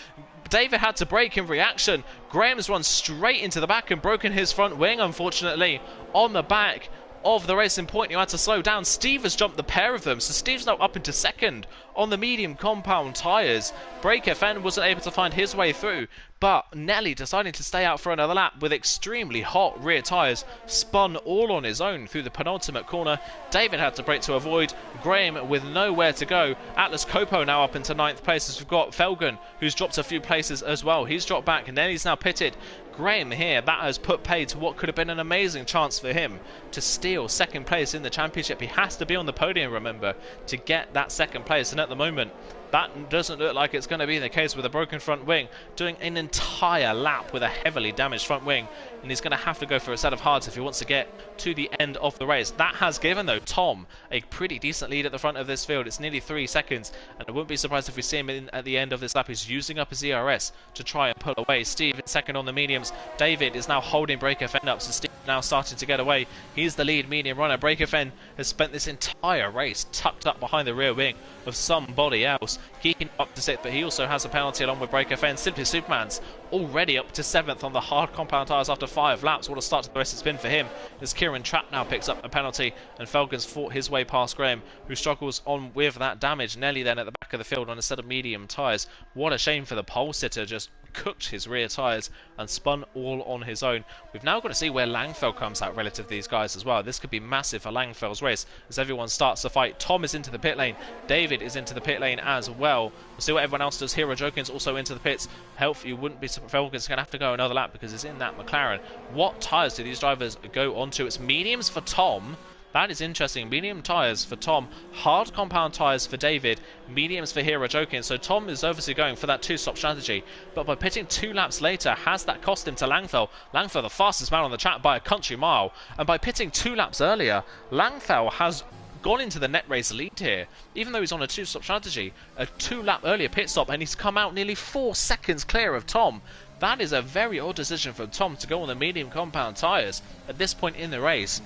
David had to brake in reaction. Graham's run straight into the back and broken his front wing, unfortunately, on the back of the Racing Point. You had to slow down. Steve has jumped the pair of them, so Steve's now up into second on the medium compound tyres. Break FN wasn't able to find his way through, but Nelly deciding to stay out for another lap with extremely hot rear tyres, spun all on his own through the penultimate corner. David had to brake to avoid. Graham with nowhere to go. Atlas Copo now up into 9th place, as we've got Felgen, who's dropped a few places as well. He's dropped back, and Nelly's now pitted. Graham here, that has put paid to what could have been an amazing chance for him to steal 2nd place in the championship. He has to be on the podium, remember, to get that 2nd place, and at the moment that doesn't look like it's going to be the case with a broken front wing, doing an entire lap with a heavily damaged front wing, and he's going to have to go for a set of hards if he wants to get to the end of the race. That has given, though, Tom a pretty decent lead at the front of this field. It's nearly 3 seconds, and I wouldn't be surprised if we see him at the end of this lap. He's using up his ERS to try and pull away. Steve in second on the mediums. David is now holding Break FN up, so Steve now starting to get away. He's the lead medium runner. Break FN has spent this entire race tucked up behind the rear wing of somebody else, keeping up to 6th, but he also has a penalty along with Break FN. Simply Superman's already up to 7th on the hard compound tyres after 5 laps. What a start to the race it's been for him, as Kieran Trapp now picks up a penalty, and Felgen's fought his way past Graham, who struggles on with that damage. Nelly then at the back of the field on a set of medium tyres. What a shame for the pole sitter, just cooked his rear tyres and spun all on his own. We've now got to see where Langfell comes out relative to these guys as well. This could be massive for Langfell's race as everyone starts to fight. Tom is into the pit lane. David is into the pit lane as well. We'll see what everyone else does. Hero Jokin's also into the pits. Health, you wouldn't be surprised. Felgen's going to have to go another lap because it's in that McLaren. What tyres do these drivers go onto? It's mediums for Tom. That is interesting. Medium tyres for Tom, hard compound tyres for David, mediums for Hero Jokin. So Tom is obviously going for that two-stop strategy, but by pitting 2 laps later, has that cost him to Langfell? Langfell, the fastest man on the track by a country mile, and by pitting 2 laps earlier, Langfell has gone into the net race lead here, even though he's on a two-stop strategy. A 2-lap earlier pit stop, and he's come out nearly 4 seconds clear of Tom. That is a very odd decision for Tom to go on the medium compound tyres at this point in the race,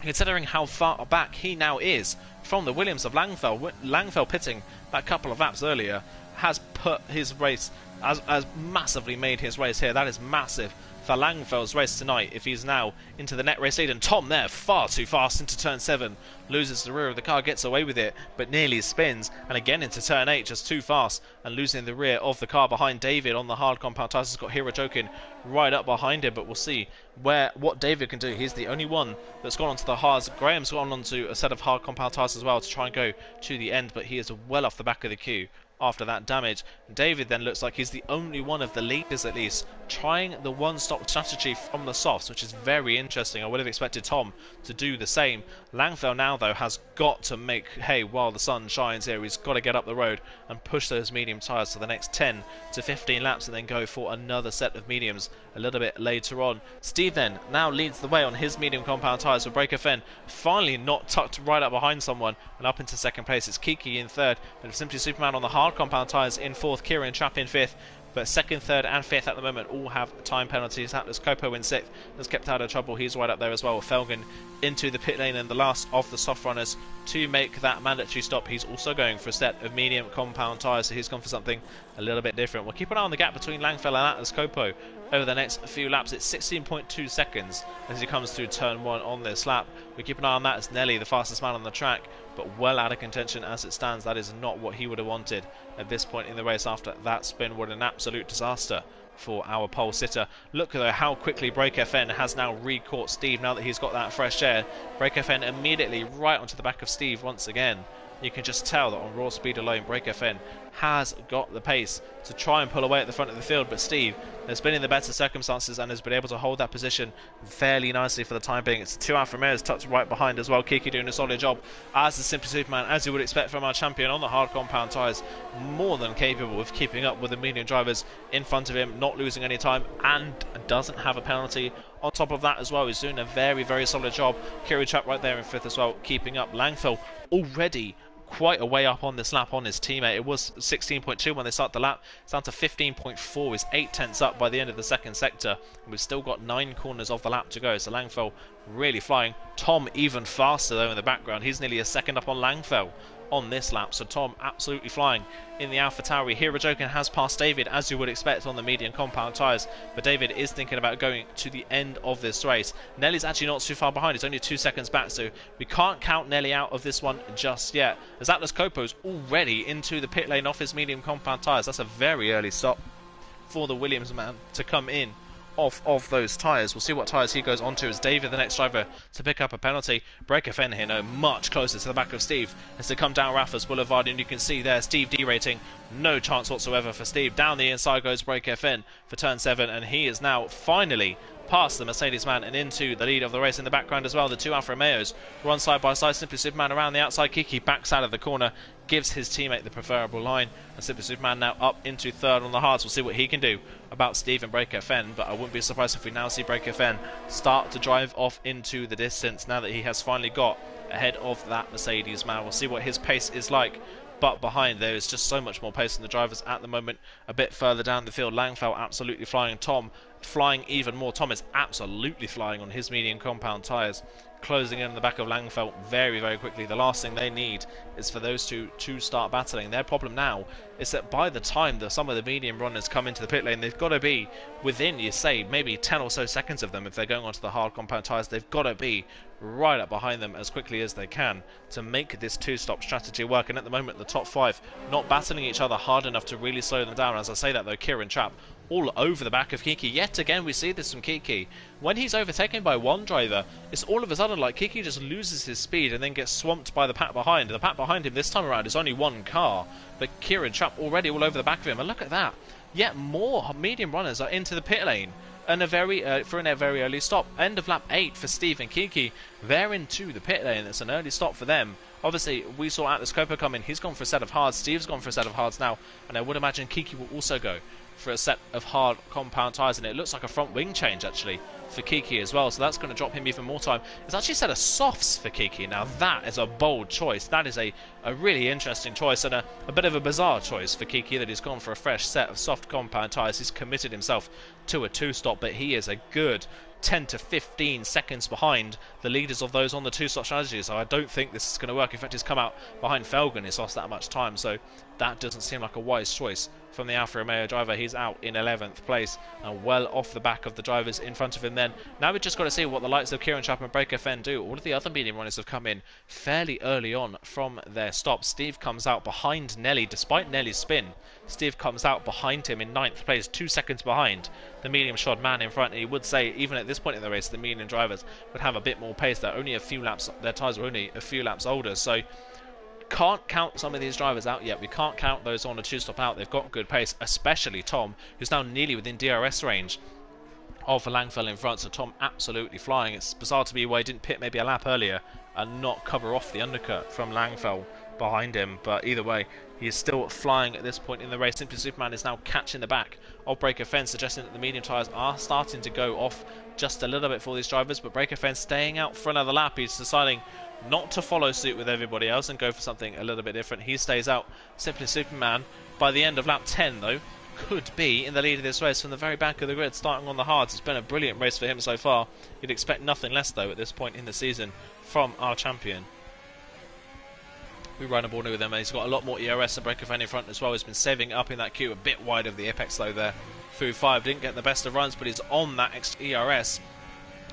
considering how far back he now is from the Williams of Langfell. Langfell pitting that couple of laps earlier has put his race, has massively made his race here. That is massive for Langfell's race tonight if he's now into the net race lead. And Tom there, far too fast into turn 7, loses the rear of the car, gets away with it, but nearly spins, and again into turn 8, just too fast, and losing the rear of the car behind David on the hard compound tyres. Has got Hero Jokin right up behind him, but we'll see what David can do. He's the only one that's gone onto the hards. Graham's gone onto a set of hard compound tyres as well to try and go to the end, but he is well off the back of the queue after that damage. David then looks like he's the only one of the leaders, at least, trying the one-stop strategy from the softs, which is very interesting. I would have expected Tom to do the same. Langfell now, though, has got to make hay while the sun shines here. He's got to get up the road and push those medium tyres for the next 10 to 15 laps, and then go for another set of mediums a little bit later on. Steve then now leads the way on his medium compound tyres, with Breaker Fen finally not tucked right up behind someone and up into second place. It's Kiki in third, and Simply Superman on the hard compound tyres in fourth, Kieran Trapp in fifth, but second, third and fifth at the moment all have time penalties. Atlas Copo in sixth has kept out of trouble. He's right up there as well with Felgen into the pit lane, and the last of the soft runners to make that mandatory stop. He's also going for a set of medium compound tyres, so he's gone for something a little bit different. We'll keep an eye on the gap between Langfell and Atlas Copo over the next few laps. It's 16.2 seconds as he comes through turn 1 on this lap. We keep an eye on that as Nelly, the fastest man on the track, but well out of contention as it stands. That is not what he would have wanted at this point in the race after that spin. What an absolute disaster for our pole sitter. Look though how quickly Break FN has now re-caught Steve now that he's got that fresh air. Break FN immediately right onto the back of Steve once again. You can just tell that on raw speed alone, Break FN has got the pace to try and pull away at the front of the field, but Steve has been in the better circumstances and has been able to hold that position fairly nicely for the time being. It's 2 Alfa Romeos tucked right behind as well. Kiki doing a solid job as the Simply Superman, as you would expect from our champion on the hard compound tyres, more than capable of keeping up with the medium drivers in front of him, not losing any time, and doesn't have a penalty on top of that as well. He's doing a very solid job. Kiri Trap right there in fifth as well, keeping up. Langfell already quite a way up on this lap on his teammate. It was 16.2 when they start the lap. It's down to 15.4. He's 8 tenths up by the end of the second sector. We've still got 9 corners of the lap to go. So Langfell really flying. Tom even faster though in the background. He's nearly a second up on Langfell on this lap. So Tom absolutely flying in the Alpha Tauri. Hirojokin has passed David, as you would expect, on the medium compound tyres, but David is thinking about going to the end of this race. Nelly's actually not too far behind. He's only 2 seconds back, so we can't count Nelly out of this one just yet, as Atlas Copo's already into the pit lane off his medium compound tyres. That's a very early stop for the Williams man to come in off of those tyres. We'll see what tyres he goes onto as David, the next driver, to pick up a penalty. Break FN here, no, much closer to the back of Steve as they come down Raffles Boulevard, and you can see there Steve derating. No chance whatsoever for Steve. Down the inside goes Break FN for turn 7, and he is now finally past the Mercedes man and into the lead of the race. In the background as well, the 2 Alfa Romeos run side by side. Simply Superman around the outside. Kiki backs out of the corner, gives his teammate the preferable line, and Simply Superman now up into third on the hards. We'll see what he can do about Steve and Break FN, but I wouldn't be surprised if we now see Break FN start to drive off into the distance now that he has finally got ahead of that Mercedes man. We'll see what his pace is like, but behind there is just so much more pace than the drivers at the moment a bit further down the field. Langfell absolutely flying, Tom flying even more. Tom is absolutely flying on his medium compound tyres, closing in on the back of Langfell very quickly. The last thing they need is for those two to start battling. Their problem now is that by the time that some of the medium runners come into the pit lane, they've got to be within, you say, maybe 10 or so seconds of them. If they're going onto the hard compound tyres, they've got to be right up behind them as quickly as they can to make this 2-stop strategy work. And at the moment, the top 5 not battling each other hard enough to really slow them down. As I say that though, Kieran Trapp all over the back of Kiki. Yet again, we see this from Kiki. When he's overtaken by one driver, it's all of a sudden like Kiki just loses his speed and then gets swamped by the pack behind. The pack behind him this time around is only one car, but Kieran Trapp already all over the back of him. And look at that. Yet more medium runners are into the pit lane and a very early stop. End of lap 8 for Steve and Kiki. They're into the pit lane. It's an early stop for them. Obviously, we saw Atlas Copa come in. He's gone for a set of hards. Steve's gone for a set of hards now, and I would imagine Kiki will also go for a set of hard compound tyres, and it looks like a front wing change actually for Kiki as well, so that's going to drop him even more time. It's actually a set of softs for Kiki. Now that is a bold choice. That is a really interesting choice, and a bit of a bizarre choice for Kiki, that he's gone for a fresh set of soft compound tyres. He's committed himself to a 2-stop, but he is a good 10 to 15 seconds behind the leaders of those on the 2-stop strategy, so I don't think this is going to work. In fact, he's come out behind Felgen. He's lost that much time, so that doesn't seem like a wise choice from the Alfa Romeo driver. He's out in 11th place and well off the back of the drivers in front of him then. Now we've just got to see what the likes of Kieran Chapman and Break FN do. All of the other medium runners have come in fairly early on from their stops. Steve comes out behind Nelly, despite Nelly's spin. Steve comes out behind him in 9th place, 2 seconds behind the medium shod man in front. And he would say, even at this point in the race, the medium drivers would have a bit more pace. They're only a few laps, their tyres are only a few laps older, so can't count some of these drivers out yet. We can't count those on a 2-stop out. They've got good pace, especially Tom, who's now nearly within DRS range of Langfell in front. So Tom absolutely flying. It's bizarre to be why he didn't pit maybe a lap earlier and not cover off the undercut from Langfell behind him, but either way, he is still flying at this point in the race. Simply Superman is now catching the back of Break FN, suggesting that the medium tyres are starting to go off just a little bit for these drivers, but Break FN staying out for another lap. He's deciding not to follow suit with everybody else and go for something a little bit different. He stays out. Simply Superman, by the end of lap 10 though, could be in the lead of this race from the very back of the grid, starting on the hards. It's been a brilliant race for him so far. You'd expect nothing less, though, at this point in the season from our champion. We run a ball with him, and he's got a lot more ERS and breaker fan in front as well. He's been saving up in that queue, a bit wide of the apex though there. Through 5, didn't get the best of runs, but he's on that extra ERS.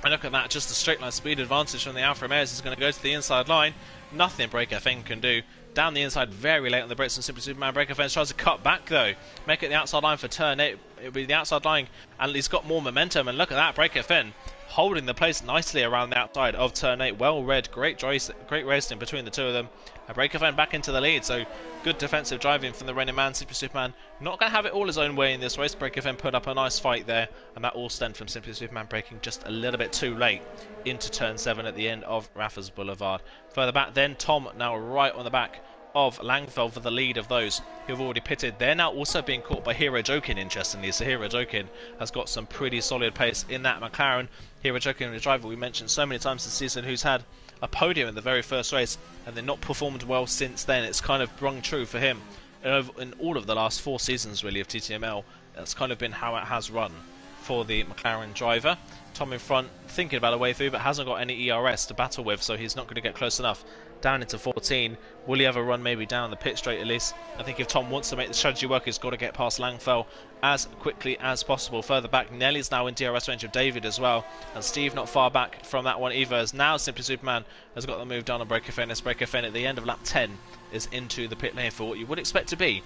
And look at that, just a straight line speed advantage from the Alfa Romeos. Is going to go to the inside line. Nothing Breaker Finn can do. Down the inside very late on the brakes from Simply Superman. Breaker Finn tries to cut back though. Make it the outside line for turn 8. It'll be the outside line, and he's got more momentum. And look at that, Breaker Finn holding the place nicely around the outside of turn 8. Well read, great racing between the two of them. And Breaker Finn back into the lead, so good defensive driving from the reigning man, Simply Superman. Not going to have it all his own way in this race. Breaker Finn put up a nice fight there, and that all stemmed from Simply Superman braking just a little bit too late into turn 7 at the end of Raffers Boulevard. Further back then, Tom now right on the back of Langfeld for the lead of those who have already pitted. They're now also being caught by Hero Jokin, interestingly. So Hero Jokin has got some pretty solid pace in that McLaren. Hero Jokin, the driver we mentioned so many times this season, who's had a podium in the very first race and then not performed well since then. It's kind of rung true for him in all of the last 4 seasons really of TTML. That's kind of been how it has run for the McLaren driver. Tom in front, thinking about a way through, but hasn't got any ERS to battle with, so he's not going to get close enough. Down into 14. Will he have a run maybe down the pit straight at least? I think if Tom wants to make the strategy work, he's got to get past Langfell as quickly as possible. Further back, Nelly's now in DRS range of David as well, and Steve not far back from that one either, as now Simply Superman has got the move done on Breaker Finn. As Breaker Finn at the end of lap 10 is into the pit lane for what you would expect to be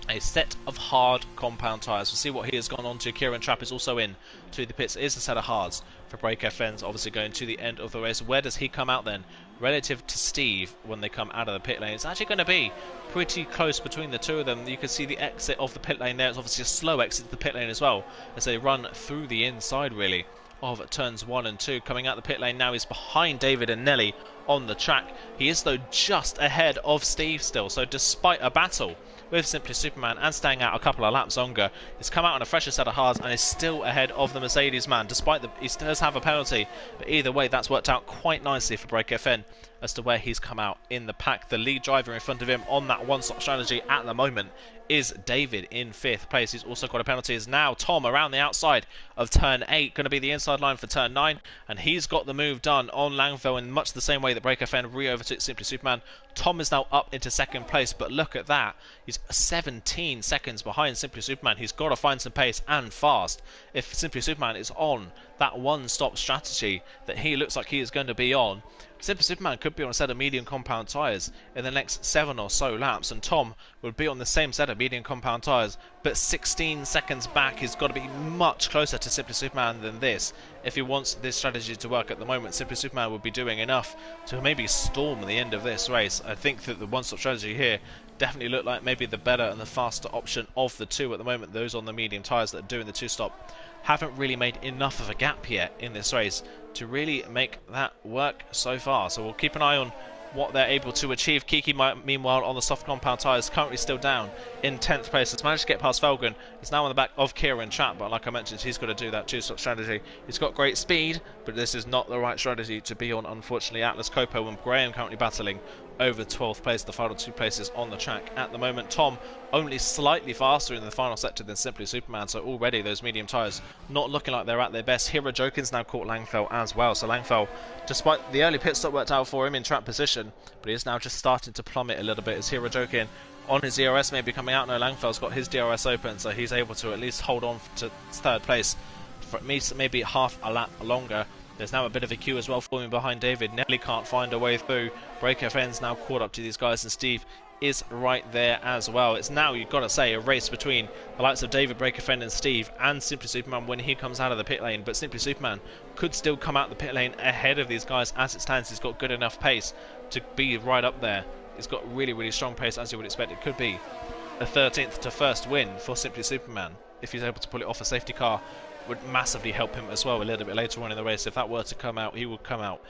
a set of hard compound tyres. We'll see what he has gone on to. Kieran Trapp is also in to the pits. It is a set of hards for Breaker Finn's, obviously going to the end of the race. Where does he come out then relative to Steve when they come out of the pit lane? It's actually going to be pretty close between the two of them. You can see the exit of the pit lane there. It's obviously a slow exit to the pit lane as well, as they run through the inside really of turns 1 and 2. Coming out the pit lane now is behind David and Nelly on the track. He is though just ahead of Steve still, so despite a battle with Simply Superman and staying out a couple of laps longer, he's come out on a fresher set of hards and is still ahead of the Mercedes man, despite he does have a penalty. But either way, that's worked out quite nicely for Breaker Finn as to where he's come out in the pack. The lead driver in front of him on that one-stop strategy at the moment is David in 5th place. He's also got a penalty. Is now Tom around the outside of turn 8, going to be the inside line for turn 9, and he's got the move done on Langfell in much the same way that Breaker Finn re-overtook Simply Superman. Tom is now up into 2nd place, but look at that, he's 17 seconds behind Simply Superman. He's got to find some pace and fast if Simply Superman is on that one-stop strategy that he looks like he is going to be on. Simply Superman could be on a set of medium compound tyres in the next 7 or so laps, and Tom would be on the same set of medium compound tyres, but 16 seconds back. He's got to be much closer to Simply Superman than this if he wants this strategy to work. At the moment, Simply Superman would be doing enough to maybe storm the end of this race. I think that the one-stop strategy here definitely looked like maybe the better and the faster option of the two at the moment. Those on the medium tyres that are doing the two-stop haven't really made enough of a gap yet in this race to really make that work so far. So we'll keep an eye on what they're able to achieve. Kiki, meanwhile, on the soft compound tyres, currently still down in 10th place. Has managed to get past Felgen. He's now on the back of Kieran Trapp, but like I mentioned, he's got to do that two-stop strategy. He's got great speed, but this is not the right strategy to be on, unfortunately. Atlas Copo and Graham currently battling over 12th place, the final 2 places on the track at the moment. Tom only slightly faster in the final sector than Simply Superman, so already those medium tyres not looking like they're at their best. Hero Jokin's now caught Langfell as well, so Langfell, despite the early pit stop worked out for him in track position, but he is now just starting to plummet a little bit as Hero Jokin on his DRS maybe coming out. No, Langfell's got his DRS open, so he's able to at least hold on to 3rd place for maybe half a lap longer. There's now a bit of a queue as well forming behind David. Nelly can't find a way through. Breaker Finn's now caught up to these guys, and Steve is right there as well. It's now, you've got to say, a race between the likes of David, Breaker Finn and Steve and Simply Superman when he comes out of the pit lane. But Simply Superman could still come out the pit lane ahead of these guys as it stands. He's got good enough pace to be right up there. He's got really, really strong pace, as you would expect. It could be a 13th to 1st win for Simply Superman if he's able to pull it off. A safety car would massively help him as well a little bit later on in the race. If that were to come out, he would come out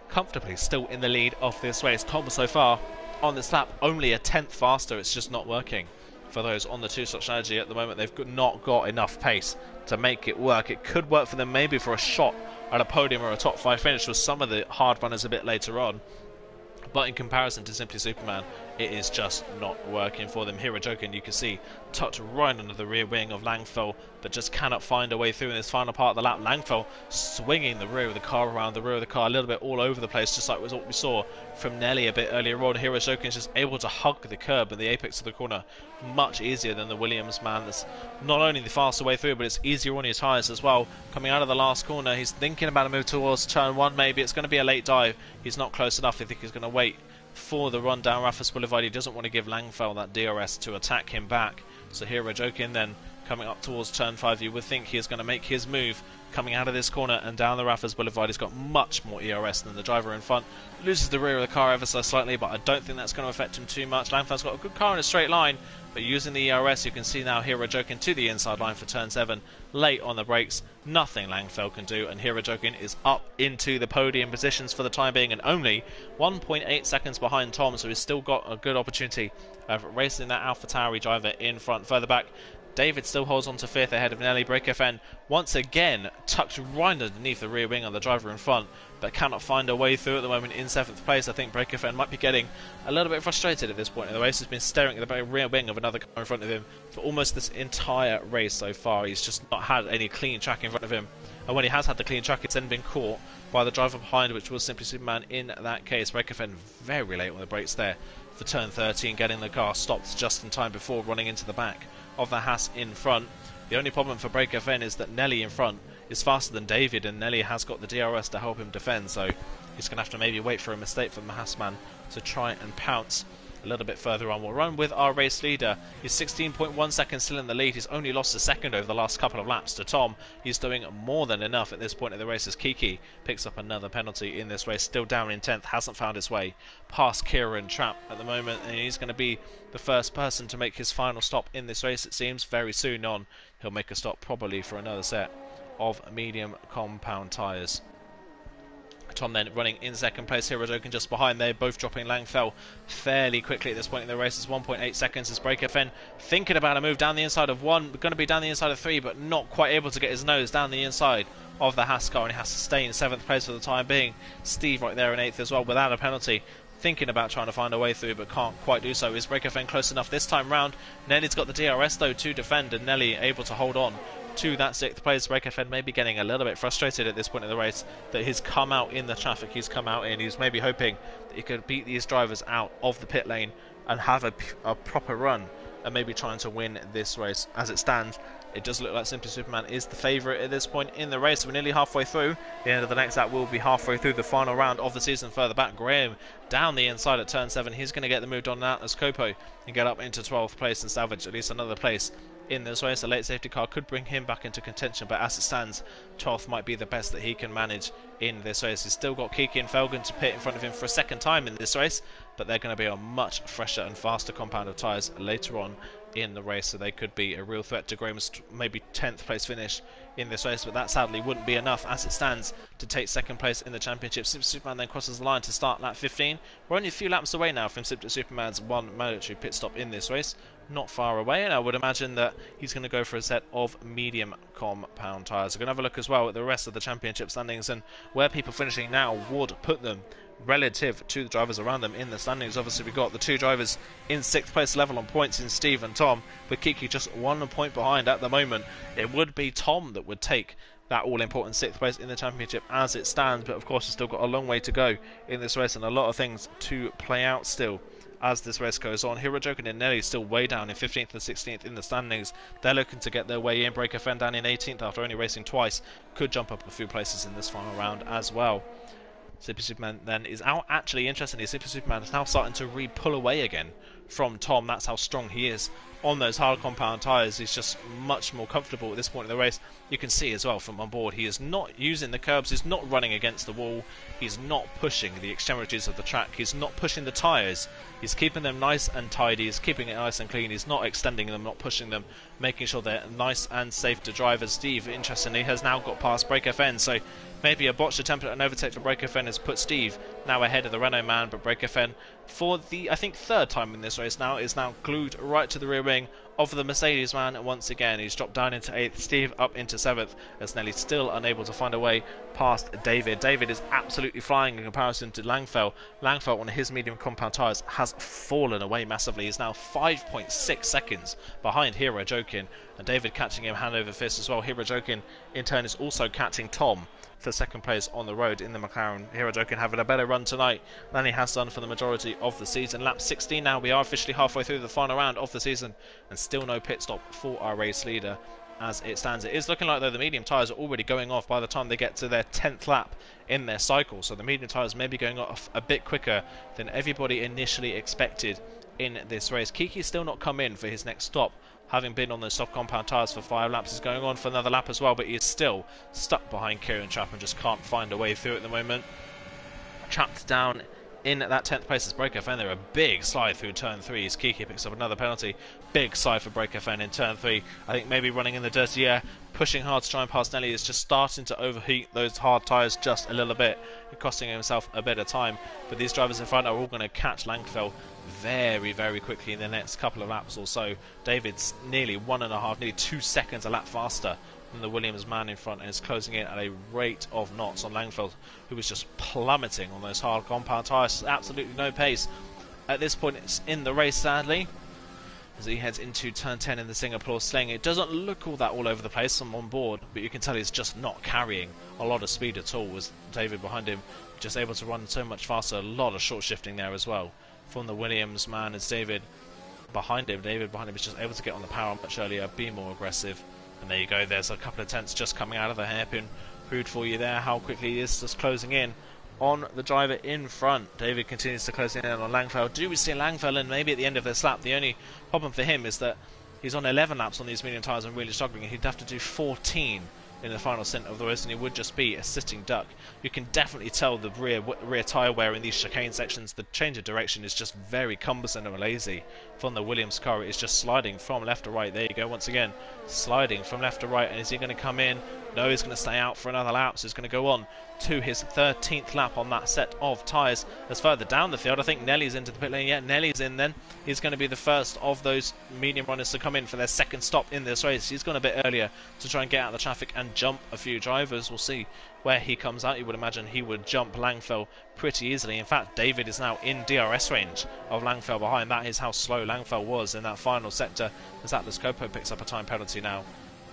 comfortably still in the lead of this race. Tom so far on this lap only a 10th faster. It's just not working for those on the two-stop strategy at the moment. They've not got enough pace to make it work. It could work for them maybe for a shot at a podium or a top 5 finish with some of the hard runners a bit later on, but in comparison to Simply Superman, it is just not working for them. Hirojokin, you can see, tucked right under the rear wing of Langfell, but just cannot find a way through in this final part of the lap. Langfell swinging the rear of the car around the rear of the car a little bit all over the place, just like was what we saw from Nelly a bit earlier on. Hirojokin is just able to hug the curb and the apex of the corner much easier than the Williams man. That's not only the faster way through, but it's easier on his tyres as well. Coming out of the last corner, he's thinking about a move towards turn 1 maybe. It's going to be a late dive. He's not close enough. I think he's going to wait for the run down Raffles Boulevard. He doesn't want to give Langfell that DRS to attack him back. So Hirojokin then coming up towards turn 5, you would think he is going to make his move coming out of this corner and down the Raffles Boulevard. He's got much more ERS than the driver in front. Loses the rear of the car ever so slightly, but I don't think that's going to affect him too much. Langfell's got a good car in a straight line, but using the ERS, you can see now Hirojokin to the inside line for turn 7. Late on the brakes, nothing Langfell can do, and Hirojokin is up into the podium positions for the time being, and only 1.8 seconds behind Tom, so he's still got a good opportunity of racing that AlphaTauri driver in front. Further back, David still holds on to 5th ahead of Nelly. Break FN once again tucked right underneath the rear wing of the driver in front, but cannot find a way through at the moment in 7th place. I think Break FN might be getting a little bit frustrated at this point in the race. He's been staring at the rear wing of another car in front of him for almost this entire race so far. He's just not had any clean track in front of him, and when he has had the clean track, it's then been caught by the driver behind, which was simply Superman in that case. Break FN very late on the brakes there for turn 13, getting the car stopped just in time before running into the back of the Haas in front. The only problem for Break FN is that Nelly in front is faster than David, and Nelly has got the DRS to help him defend, so he's going to have to maybe wait for a mistake from the Haas man to try and pounce a little bit further on. We'll run with our race leader. He's 16.1 seconds still in the lead. He's only lost a second over the last couple of laps to Tom. He's doing more than enough at this point in the race as Kiki picks up another penalty in this race. Still down in 10th, hasn't found his way past Kieran Trapp at the moment, and he's going to be the first person to make his final stop in this race, it seems. Very soon on, he'll make a stop probably for another set of medium compound tyres. Tom then running in second place, Hirojokin just behind. They're both dropping Langfell fairly quickly at this point in the race. It's 1.8 seconds as Break FN thinking about a move down the inside of 1, going to be down the inside of 3, but not quite able to get his nose down the inside of the Haas car, and he has to stay in 7th place for the time being. Steve right there in 8th as well without a penalty, thinking about trying to find a way through but can't quite do so. Is Break FN close enough this time round? Nelly's got the DRS though to defend, and Nelly able to hold on to that 6th place. Break FN may be getting a little bit frustrated at this point in the race that he's come out in the traffic he's come out in. He's maybe hoping that he could beat these drivers out of the pit lane and have a proper run and maybe trying to win this race. As it stands, it does look like Simply Superman is the favourite at this point in the race. We're nearly halfway through. The end of the next lap will be halfway through the final round of the season. Further back, Graham down the inside at turn 7. He's going to get the move done out as Copo and get up into 12th place and salvage at least another place in this race. A late safety car could bring him back into contention, but as it stands, 12th might be the best that he can manage in this race. He's still got Kiki and Felgen to pit in front of him for a second time in this race, but they're going to be on much fresher and faster compound of tyres later on in the race, so they could be a real threat to Graham's maybe 10th place finish in this race, but that sadly wouldn't be enough as it stands to take second place in the championship. Simply Superman then crosses the line to start lap 15. We're only a few laps away now from Simply Superman's one mandatory pit stop in this race. Not far away, and I would imagine that he's going to go for a set of medium compound tyres. We're going to have a look as well at the rest of the championship standings and where people finishing now would put them relative to the drivers around them in the standings. Obviously we've got the two drivers in 6th place level on points in Steve and Tom, with Kiki just 1 point behind at the moment. It would be Tom that would take that all-important 6th place in the championship as it stands, but of course he's still got a long way to go in this race and a lot of things to play out still as this race goes on. Hirojokin and Nelly still way down in 15th and 16th in the standings. They're looking to get their way in. Break FN down in 18th after only racing twice. Could jump up a few places in this final round as well. Simply Superman then is out. Actually, interestingly, Simply Superman is now starting to pull away again from Tom. That's how strong he is on those hard compound tyres. He's just much more comfortable at this point in the race. You can see as well from on board, he is not using the curbs, he's not running against the wall, he's not pushing the extremities of the track, he's not pushing the tyres, he's keeping them nice and tidy, he's keeping it nice and clean, he's not extending them, not pushing them, making sure they're nice and safe to drive. As Steve, interestingly, has now got past Break FN, so maybe a botched attempt at an overtake for Break FN has put Steve now ahead of the Renault man, but Break FN for the, I think, 3rd time in this race now, is now glued right to the rear wing of the Mercedes man once again. He's dropped down into 8th, Steve up into 7th, as Nelly still unable to find a way past David. David is absolutely flying in comparison to Langfell. Langfell on his medium compound tyres has fallen away massively. He's now 5.6 seconds behind Hero Jokin, and David catching him hand over fist as well. Hero Jokin in turn is also catching Tom for second place on the road in the McLaren. Hero Jokin having a better run tonight than he has done for the majority of the season. Lap 16 now, we are officially halfway through the final round of the season, and still no pit stop for our race leader as it stands. It is looking like though the medium tyres are already going off by the time they get to their 10th lap in their cycle, so the medium tyres may be going off a bit quicker than everybody initially expected in this race. Kiki's still not come in for his next stop, having been on those soft compound tyres for 5 laps. He's going on for another lap as well, but he is still stuck behind Kieran Trapp and just can't find a way through at the moment. Trapped down in that 10th place is Break FN. They're a big slide through turn 3 as Kiki picks up another penalty. Big slide for Break FN in turn 3. I think maybe running in the dirty air, pushing hard to try and pass Nelly, is just starting to overheat those hard tyres just a little bit, costing himself a bit of time. But these drivers in front are all going to catch Langfell very, very quickly in the next couple of laps or so. David's nearly 1.5, nearly 2 seconds a lap faster than the Williams man in front, and is closing in at a rate of knots on Langfeld, who was just plummeting on those hard compound tyres. Absolutely no pace at this point in the race, sadly, as he heads into turn 10 in the Singapore sling. It doesn't look all over the place. I'm on board, but you can tell he's just not carrying a lot of speed at all, as David behind him just able to run so much faster. A lot of short shifting there as well from the Williams man, as David behind him is just able to get on the power much earlier, be more aggressive. And there you go, there's a couple of tenths just coming out of the hairpin hood for you there, how quickly he is just closing in on the driver in front. David continues to close in on Langfell. Do we see Langfell in maybe at the end of this lap? The only problem for him is that he's on 11 laps on these medium tyres and really struggling. He'd have to do 14 in the final stint of the race, and he would just be a sitting duck. You can definitely tell the rear tyre wear in these chicane sections. The change of direction is just very cumbersome and lazy from the Williams car. It is just sliding from left to right. There you go, once again, sliding from left to right. And is he going to come in? No, he's going to stay out for another lap, so he's going to go on to his 13th lap on that set of tyres. As further down the field, I think Nelly's into the pit lane. Yeah, Nelly's in then. He's going to be the first of those medium runners to come in for their second stop in this race. He's gone a bit earlier to try and get out of the traffic and jump a few drivers. We'll see where he comes out. You would imagine he would jump Langfell pretty easily. In fact, David is now in DRS range of Langfell behind. That is how slow Langfell was in that final sector, as Atlas Copo picks up a time penalty now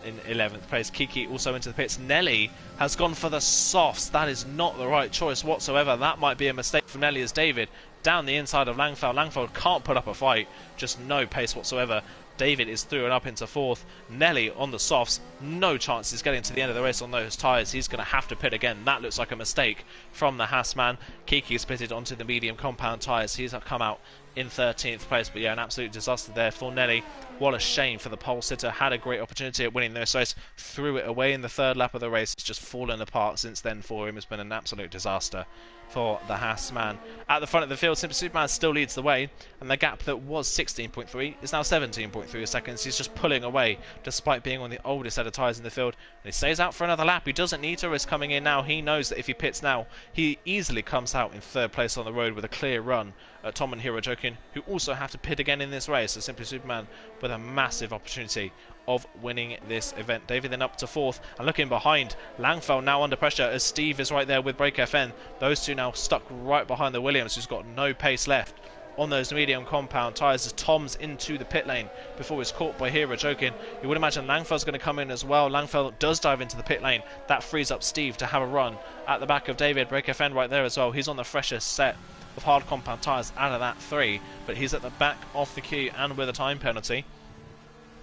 in 11th place. Kiki also into the pits. Nelly has gone for the softs. That is not the right choice whatsoever. That might be a mistake from Nelly, as David down the inside of Langfell. Langfell can't put up a fight, just no pace whatsoever. David is through and up into 4th. Nelly on the softs, no chance he's getting to the end of the race on those tyres. He's going to have to pit again. That looks like a mistake from the Haas man. Kiki is pitted onto the medium compound tyres. He's come out in 13th place, but yeah, an absolute disaster there for Nelly. What a shame for the pole sitter. Had a great opportunity at winning this race, threw it away in the 3rd lap of the race. It's just fallen apart since then for him. It's been an absolute disaster for the Haas man. At the front of the field, Simply Superman still leads the way, and the gap that was 16.3 is now 17.3 seconds. He's just pulling away despite being on the oldest set of tyres in the field, and he stays out for another lap. He doesn't need to risk coming in now. He knows that if he pits now, he easily comes out in 3rd place on the road with a clear run at Tom and Hero Jokin, who also have to pit again in this race. So Simply Superman with a massive opportunity of winning this event. David then up to 4th, and looking behind, Langfell now under pressure as Steve is right there with Break FN. Those two now stuck right behind the Williams, who's got no pace left on those medium compound tyres, as Tom's into the pit lane before he's caught by Hero Jokin. You would imagine Langfell's going to come in as well. Langfell does dive into the pit lane. That frees up Steve to have a run at the back of David. Break FN right there as well. He's on the freshest set of hard compound tyres out of that 3, but he's at the back of the queue and with a time penalty.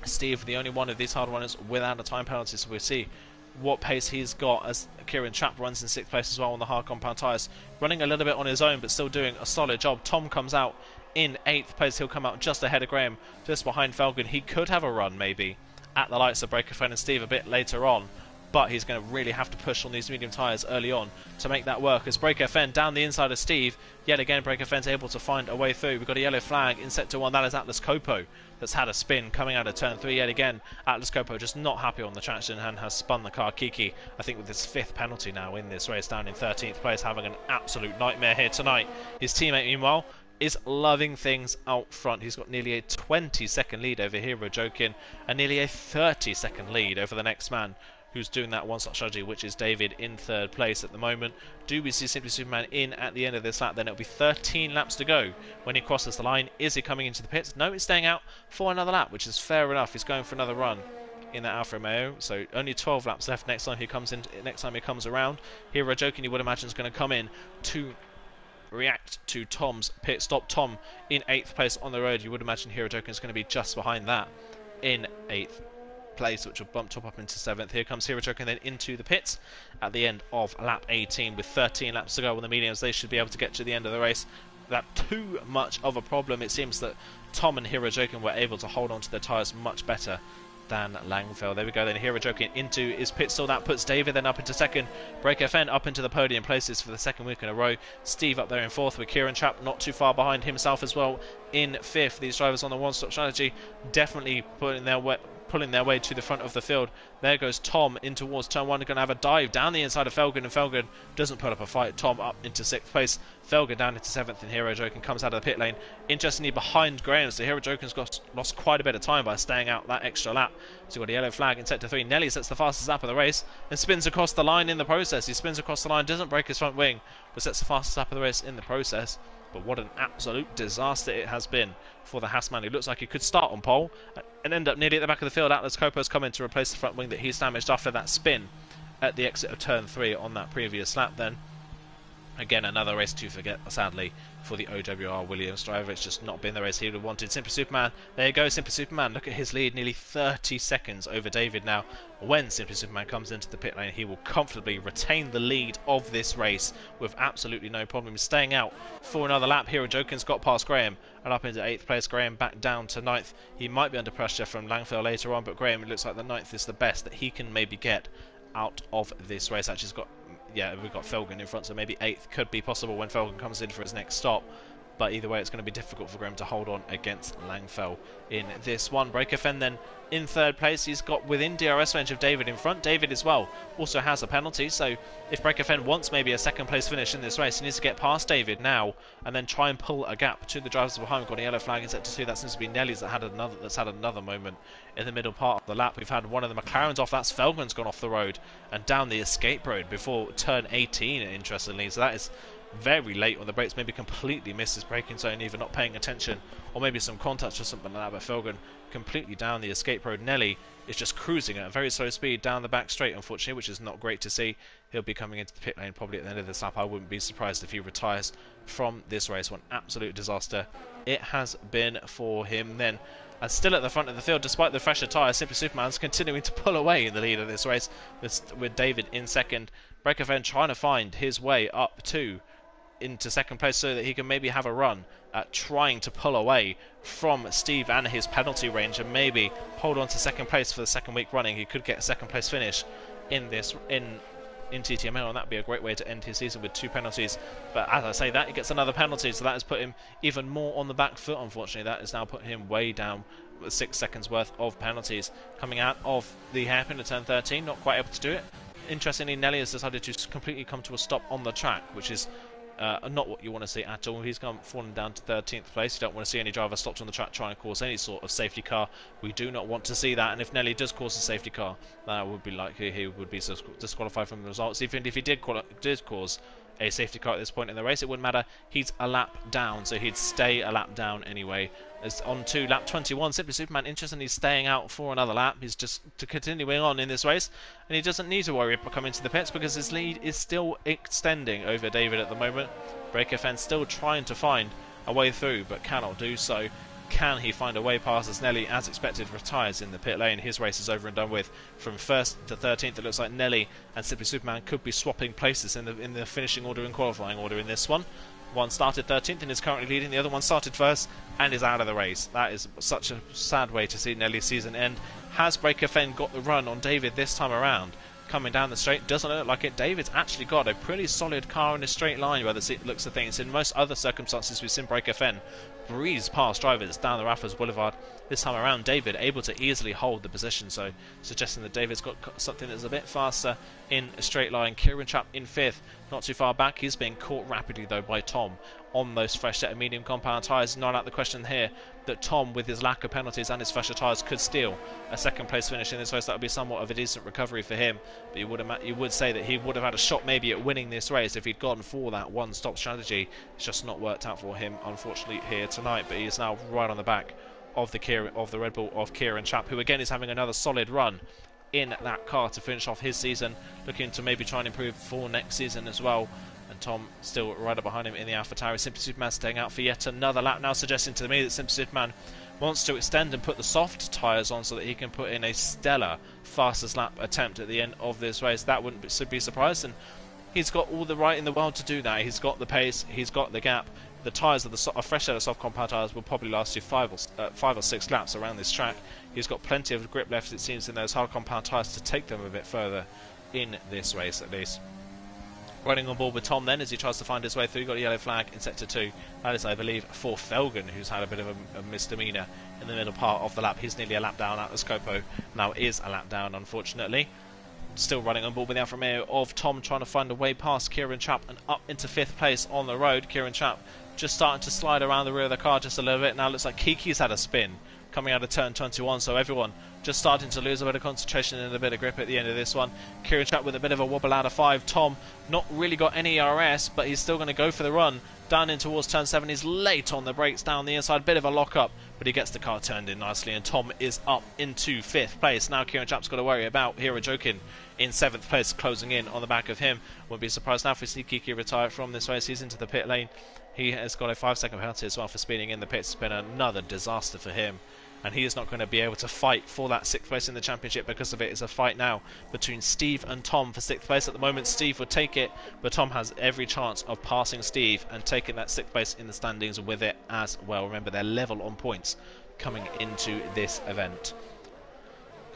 Steve, the only one of these hard runners without a time penalty, so we'll see what pace he's got as Kieran Trapp runs in 6th place as well on the hard compound tyres, running a little bit on his own but still doing a solid job. Tom comes out in 8th place. He'll come out just ahead of Graham, just behind Felgen. He could have a run maybe at the likes of Breaker Friend and Steve a bit later on, but he's going to really have to push on these medium tyres early on to make that work. As Break FN down the inside of Steve, yet again Break FN's able to find a way through. We've got a yellow flag in sector 1, that is Atlas Copo that's had a spin coming out of turn 3 yet again. Atlas Copo just not happy on the traction and has spun the car. Kiki, I think with his 5th penalty now in this race, down in 13th place, having an absolute nightmare here tonight. His teammate meanwhile is loving things out front. He's got nearly a 20-second lead over Hero Jokin and nearly a 30-second lead over the next man who's doing that one-stop strategy, which is David in third place at the moment. Do we see Simply Superman in at the end of this lap? Then it'll be 13 laps to go when he crosses the line. Is he coming into the pits? No, he's staying out for another lap, which is fair enough. He's going for another run in that Alfa Romeo, so only 12 laps left next time he comes around. Hero Jokin, you would imagine, is going to come in to react to Tom's pit stop. Tom in 8th place on the road. You would imagine Hero Jokin is going to be just behind that in 8th place, which will bump Top up into 7th. Here comes Hero Jokin then into the pits at the end of lap 18 with 13 laps to go on the mediums. They should be able to get to the end of the race without too much of a problem. It seems that Tom and Hero Jokin were able to hold on to their tyres much better than Langfell. There we go then, Hero Jokin into his pit stall. That puts David then up into 2nd. Break FN up into the podium places for the 2nd week in a row. Steve up there in 4th with Kieran Trapp not too far behind himself as well in 5th. These drivers on the one-stop strategy definitely pulling their way to the front of the field. There goes Tom in towards turn 1. Going to have a dive down the inside of Felgen, and Felgen doesn't put up a fight. Tom up into 6th place. Felgen down into 7th, and Hero Jokin comes out of the pit lane. Interestingly, behind Graham, so Hero Jokin's lost quite a bit of time by staying out that extra lap. So we've got a yellow flag in sector 3. Nelly sets the fastest lap of the race and spins across the line in the process. He spins across the line, doesn't break his front wing, but sets the fastest lap of the race in the process. But what an absolute disaster it has been for the Haasman, who looks like he could start on pole and end up nearly at the back of the field. Atlas Copo's come in to replace the front wing that he's damaged after that spin at the exit of turn 3 on that previous lap then. Again, another race to forget, sadly, for the OWR Williams driver. It's just not been the race he would have wanted. Simply Superman, there you go, Simply Superman. Look at his lead, nearly 30 seconds over David now. When Simply Superman comes into the pit lane, he will comfortably retain the lead of this race with absolutely no problem. He's staying out for another lap. Hero Jokin's got past Graham and up into 8th place. Graham back down to 9th. He might be under pressure from Langfell later on, but Graham, it looks like the 9th is the best that he can maybe get out of this race. Actually, he's got, yeah, we've got Felgen in front, so maybe 8th could be possible when Felgen comes in for his next stop. But either way, it's going to be difficult for Graham to hold on against Langfell in this one. Breaker Fen then in 3rd place. He's got within DRS range of David in front. David as well also has a penalty, so if Breaker Fen wants maybe a 2nd place finish in this race, he needs to get past David now and then try and pull a gap between the drivers behind. We've got a yellow flag in sector 2. That seems to be Nelly's that's had another moment in the middle part of the lap. We've had one of the McLarens off. That's Felgen's gone off the road and down the escape road before turn 18, interestingly. So that is very late on the brakes, maybe completely missed his braking zone, either not paying attention or maybe some contact or something like that. But Felgen completely down the escape road. Nelly is just cruising at a very slow speed down the back straight, unfortunately, which is not great to see. He'll be coming into the pit lane probably at the end of this lap. I wouldn't be surprised if he retires from this race. One absolute disaster it has been for him then. And still at the front of the field, despite the fresher tyres, Simply Superman's continuing to pull away in the lead of this race with David in 2nd. Breaker Fen trying to find his way up into 2nd place so that he can maybe have a run at trying to pull away from Steve and his penalty range and maybe hold on to 2nd place for the 2nd week running. He could get a 2nd place finish in TTML, and that'd be a great way to end his season with 2 penalties. But as I say that, he gets another penalty, so that has put him even more on the back foot. Unfortunately, that has now put him way down with 6 seconds worth of penalties coming out of the hairpin at turn 13. Not quite able to do it. Interestingly, Nelly has decided to completely come to a stop on the track, which is not what you want to see at all. He's fallen down to 13th place. You don't want to see any driver stopped on the track trying to cause any sort of safety car. We do not want to see that, and if Nelly does cause a safety car, that would be likely he would be disqualified from the results. Even if he did cause a safety car at this point in the race, it wouldn't matter. He's a lap down, so he'd stay a lap down anyway. As on to lap 21, Simply Superman, interestingly, staying out for another lap. He's just continuing on in this race, and he doesn't need to worry about coming to the pits because his lead is still extending over David at the moment. Breaker Fen still trying to find a way through, but cannot do so. Can he find a way past as Nelly, as expected, retires in the pit lane? His race is over and done with. From 1st to 13th, it looks like Nelly and Simply Superman could be swapping places in the finishing order and qualifying order in this one. One started 13th and is currently leading. The other one started 1st and is out of the race. That is such a sad way to see Nelly's season end. Has Breaker Fen got the run on David this time around? Coming down the straight, doesn't look like it. David's actually got a pretty solid car in a straight line by the looks of things. In most other circumstances, we've seen Breaker Fen breeze past drivers down the Raffles Boulevard. This time around, David able to easily hold the position, so suggesting that David's got something that's a bit faster in a straight line. Kieran Trapp in 5th, not too far back. He's being caught rapidly though by Tom on those fresh set of medium compound tyres. Not out the question here that Tom, with his lack of penalties and his fresher tyres, could steal a second place finish in this race. That would be somewhat of a decent recovery for him, but you would say that he would have had a shot maybe at winning this race if he'd gone for that one-stop strategy. It's just not worked out for him, unfortunately, here tonight, but he is now right on the back of the Red Bull of Kieran Chapp, who again is having another solid run in that car to finish off his season, looking to maybe try and improve for next season as well. And Tom still right up behind him in the AlphaTauri. Simply Superman staying out for yet another lap now, suggesting to me that Simply Superman wants to extend and put the soft tyres on so that he can put in a stellar fastest lap attempt at the end of this race. That wouldn't be surprised, and he's got all the right in the world to do that. He's got the pace, he's got the gap. The tyres, a fresh set of soft compound tyres, will probably last you 5 or 6 laps around this track. He's got plenty of grip left, it seems, in those hard compound tyres to take them a bit further in this race, at least. Running on board with Tom then as he tries to find his way through. Got a yellow flag in sector 2. That is, I believe, for Felgen, who's had a bit of a misdemeanour in the middle part of the lap. He's nearly a lap down out of Scopo. Now is a lap down, unfortunately. Still running on board with the Alfa Romeo of Tom, trying to find a way past Kieran Chapp and up into 5th place on the road. Kieran Chapp just starting to slide around the rear of the car just a little bit. Now looks like Kiki's had a spin coming out of turn 21, so everyone just starting to lose a bit of concentration and a bit of grip at the end of this one. Kieran Chapp with a bit of a wobble out of 5. Tom not really got any ERS, but he's still going to go for the run down in towards turn 7. He's late on the brakes down the inside, bit of a lock up, but he gets the car turned in nicely, and Tom is up into 5th place. Now Kieran Chapp's got to worry about Hero Jokin in 7th place, closing in on the back of him. Wouldn't be surprised now if we see Kiki retire from this race. He's into the pit lane. He has got a 5-second penalty as well for speeding in the pits. It's been another disaster for him, and he is not going to be able to fight for that 6th place in the championship because of it. It's a fight now between Steve and Tom for 6th place. At the moment, Steve would take it, but Tom has every chance of passing Steve and taking that 6th place in the standings with it as well. Remember, they're level on points coming into this event.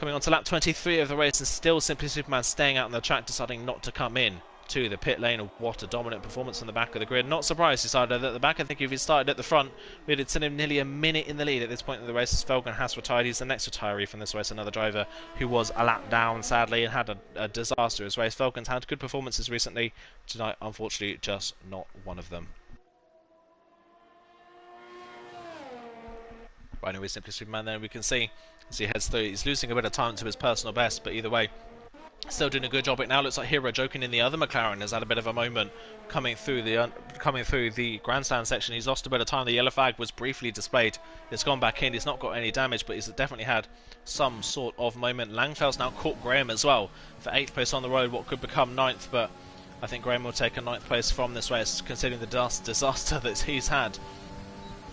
Coming on to lap 23 of the race, and still Simply Superman staying out on the track, deciding not to come in to the pit lane. What a dominant performance on the back of the grid. Not surprised he started at the back. I think if he started at the front, we'd have seen him nearly a minute in the lead at this point in the race. Felgen has retired. He's the next retiree from this race, another driver who was a lap down, sadly, and had a disastrous race. Felgen's had good performances recently. Tonight, unfortunately, just not one of them. Right, anyway, Simply Superman there, we can see as he heads through, he's losing a bit of time to his personal best, but either way, still doing a good job. It now looks like Hero Jokin in the other McLaren has had a bit of a moment coming through the grandstand section. He's lost a bit of time. The yellow flag was briefly displayed. It's gone back in. He's not got any damage, but he's definitely had some sort of moment. Langfell's now caught Graham as well for 8th place on the road, what could become 9th, but I think Graham will take a 9th place from this race, considering the disaster that he's had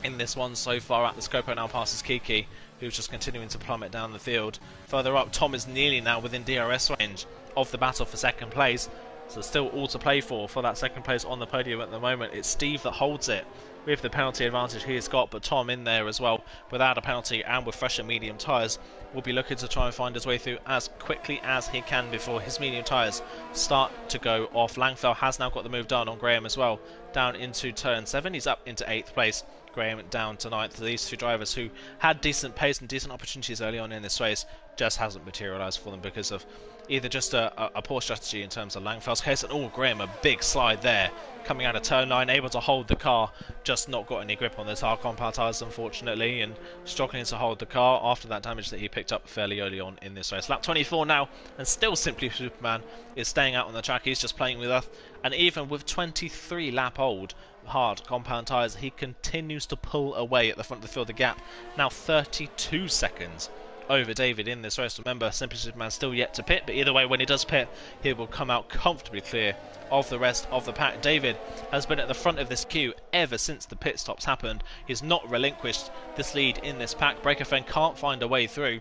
in this one so far. At the Scopo now passes Kiki, who's just continuing to plummet down the field. Further up, Tom is nearly now within DRS range of the battle for 2nd place, so still all to play for that 2nd place on the podium at the moment. It's Steve that holds it with the penalty advantage he has got, but Tom in there as well without a penalty and with fresher medium tyres will be looking to try and find his way through as quickly as he can before his medium tyres start to go off. Langfell has now got the move done on Graham as well, down into turn 7. He's up into 8th place. Graham down to 9th. These two drivers who had decent pace and decent opportunities early on in this race just hasn't materialised for them because of either just a poor strategy in terms of Langfell's case, and Graham, a big slide there coming out of turn 9, able to hold the car, just not got any grip on those hard compound tyres unfortunately, and struggling to hold the car after that damage that he picked up fairly early on in this race. Lap 24 now, and still Simply Superman is staying out on the track. He's just playing with us, and even with 23 lap old hard compound tyres, he continues to pull away at the front of the field. The gap now 32 seconds over David in this race. Remember, Simply Superman still yet to pit, but either way, when he does pit, he will come out comfortably clear of the rest of the pack. David has been at the front of this queue ever since the pit stops happened. He's not relinquished this lead in this pack. Breakerfen can't find a way through.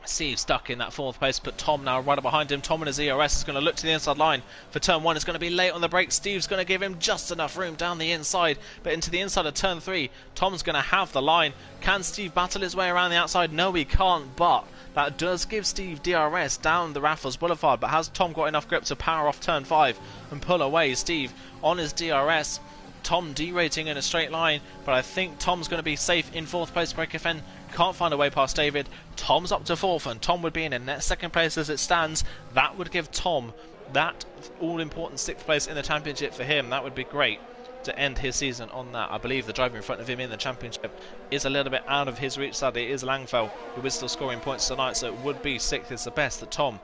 Steve stuck in that 4th place, but Tom now right up behind him. Tom and his ERS is going to look to the inside line for turn 1. It's going to be late on the brakes. Steve's going to give him just enough room down the inside, but into the inside of turn 3, Tom's going to have the line. Can Steve battle his way around the outside? No, he can't, but that does give Steve DRS down the Raffles Boulevard. But has Tom got enough grip to power off turn 5 and pull away? Steve on his DRS. Tom derating in a straight line, but I think Tom's going to be safe in 4th place. Breakerfen can't find a way past David. Tom's up to 4th, and Tom would be in a net 2nd place as it stands. That would give Tom that all-important 6th place in the championship for him. That would be great to end his season on that. I believe the driver in front of him in the championship is a little bit out of his reach. Sadly, it is Langfell, who is still scoring points tonight, so it would be 6th is the best that Tom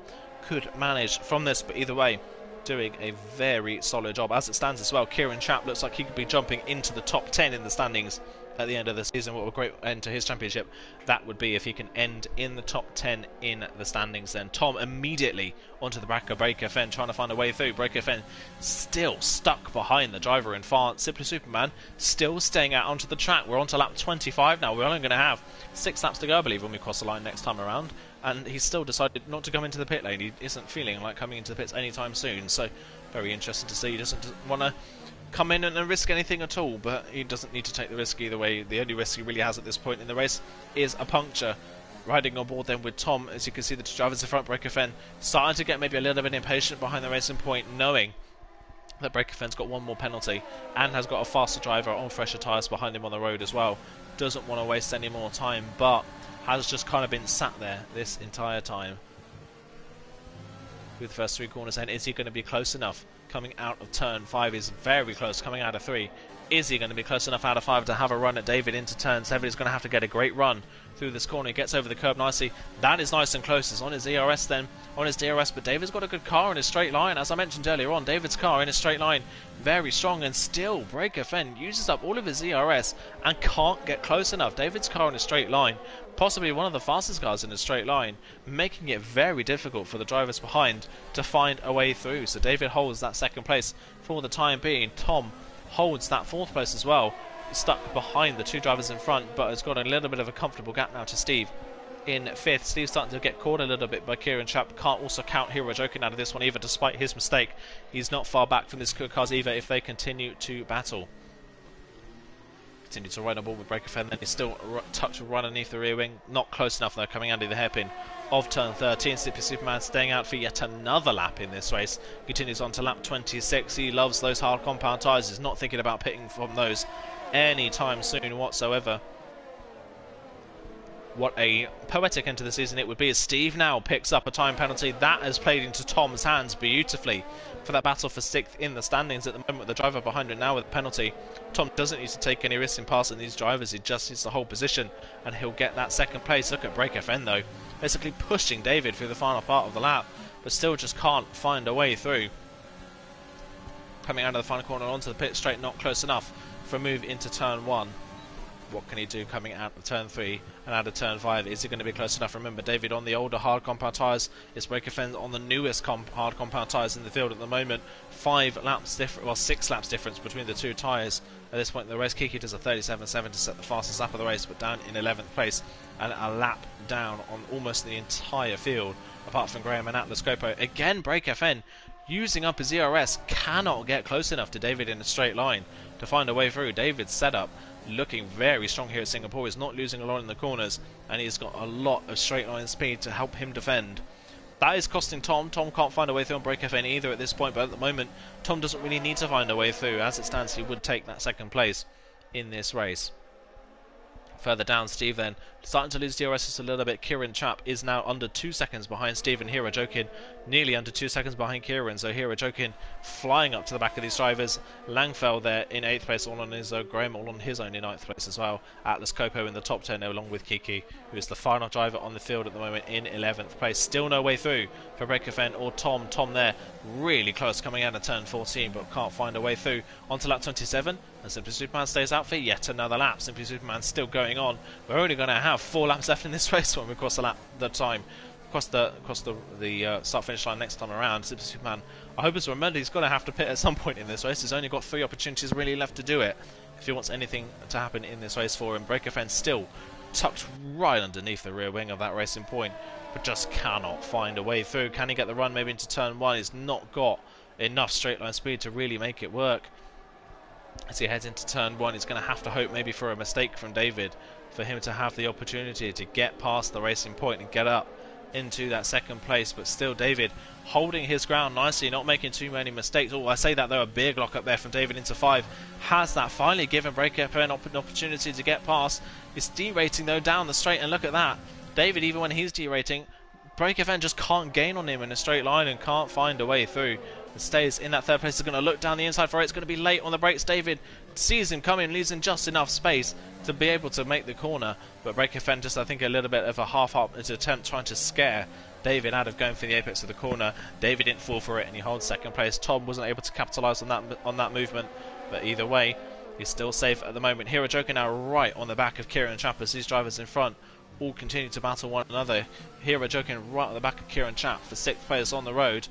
could manage from this. But either way, doing a very solid job. As it stands as well, Kieran Chapp looks like he could be jumping into the top 10 in the standings at the end of the season. What a great end to his championship that would be if he can end in the top 10 in the standings. Then Tom immediately onto the back of Breaker Fen, trying to find a way through. Breaker Fen still stuck behind the driver in front. Simply Superman still staying out onto the track. We're on to lap 25 now. We're only going to have 6 laps to go, I believe, when we cross the line next time around. And he's still decided not to come into the pit lane. He isn't feeling like coming into the pits anytime soon. So very interesting to see. He doesn't want to come in and risk anything at all, but he doesn't need to take the risk either way. The only risk he really has at this point in the race is a puncture. Riding on board then with Tom, as you can see the two drivers in front, Breaker Fen starting to get maybe a little bit impatient behind the racing point, knowing that Breaker Fen's got one more penalty and has got a faster driver on fresher tyres behind him on the road as well. Doesn't want to waste any more time, but has just kind of been sat there this entire time. With the first 3 corners then, is he going to be close enough? Coming out of turn 5 is very close, coming out of 3. Is he going to be close enough out of 5 to have a run at David into turn 7? He's going to have to get a great run through this corner. He gets over the curb nicely. That is nice and close. He's on his ERS then, on his DRS, but David's got a good car in a straight line. As I mentioned earlier on, David's car in a straight line, very strong, and still Breaker Fen uses up all of his ERS and can't get close enough. David's car in a straight line, possibly one of the fastest cars in a straight line, making it very difficult for the drivers behind to find a way through. So David holds that 2nd place for the time being. Tom holds that 4th place as well, stuck behind the 2 drivers in front, but has got a little bit of a comfortable gap now to Steve in 5th. Steve's starting to get caught a little bit by Kieran Chapp. Can't also count Hero Joking out of this one either, despite his mistake. He's not far back from this good cars either if they continue to battle. Continue to ride on board with Breaker Fen, then he's still tucked right underneath the rear wing. Not close enough though, coming under the hairpin of turn 13. Simply Superman staying out for yet another lap in this race. Continues on to lap 26. He loves those hard compound tyres. He's not thinking about pitting from those anytime soon whatsoever. What a poetic end to the season it would be as Steve now picks up a time penalty. That has played into Tom's hands beautifully for that battle for 6th in the standings at the moment. The driver behind him now with a penalty. Tom doesn't need to take any risks in passing these drivers. He just needs to hold position and he'll get that 2nd place. Look at Breaker Fen though, basically pushing David through the final part of the lap, but still just can't find a way through. Coming out of the final corner onto the pit straight, not close enough for a move into turn 1. What can he do coming out of turn 3 and out of turn 5? Is he going to be close enough? Remember, David on the older hard compound tyres. It's Breaker Fen on the newest hard compound tyres in the field at the moment. 6 laps difference between the 2 tyres at this point in the race. Kiki does a 37.7 to set the fastest lap of the race, but down in 11th place and a lap down on almost the entire field, apart from Graham and Atlas Copo. Again, Breaker Fen using up his ERS, cannot get close enough to David in a straight line to find a way through. David's setup looking very strong here at Singapore. He's not losing a lot in the corners, and he's got a lot of straight line speed to help him defend. That is costing Tom. Tom can't find a way through on Breaker Fen either at this point, but at the moment Tom doesn't really need to find a way through. As it stands, he would take that 2nd place in this race. Further down, Steve then starting to lose DRS just a little bit. Kieran Chapp is now under 2 seconds behind Steve, and Hero Jokin nearly under 2 seconds behind Kieran. So Hero Jokin flying up to the back of these drivers. Langfell there in 8th place, all on his own. Graham all on his own in 9th place as well. Atlas Copo in the top 10 along with Kiki, who is the final driver on the field at the moment in 11th place. Still no way through for Breaker Fen or Tom. Tom there really close coming out of turn 14, but can't find a way through onto lap 27. And Simply Superman stays out for yet another lap. Simply Superman still going on. We're only going to have 4 laps left in this race when we cross the start finish line next time around. Simply Superman, I hope it's remembered he's going to have to pit at some point in this race. He's only got 3 opportunities really left to do it if he wants anything to happen in this race for him. Breaker Fen still tucked right underneath the rear wing of that racing point, but just cannot find a way through. Can he get the run maybe into turn 1? He's not got enough straight line speed to really make it work. As he heads into turn 1, he's going to have to hope maybe for a mistake from David for him to have the opportunity to get past the racing point and get up into that 2nd place. But still David holding his ground nicely, not making too many mistakes. Oh, I say that though, a big lock up there from David into 5. Has that finally given Breaker Fen an opportunity to get past. He's derating though down the straight, and look at that. David, even when he's derating, BreakFN just can't gain on him in a straight line and can't find a way through. It stays in that third place. Is going to look down the inside for it. It's going to be late on the brakes. David sees him coming, leaves him just enough space to be able to make the corner. But BreakFN just, I think, a little bit of a half-up attempt trying to scare David out of going for the apex of the corner. David didn't fall for it and he holds second place. Tom wasn't able to capitalise on that movement, but either way, he's still safe at the moment. Hero Joker now right on the back of Kieran Chapp as these drivers in front all continue to battle one another. Hero Joker right on the back of Kieran Chapp for 6th place on the road.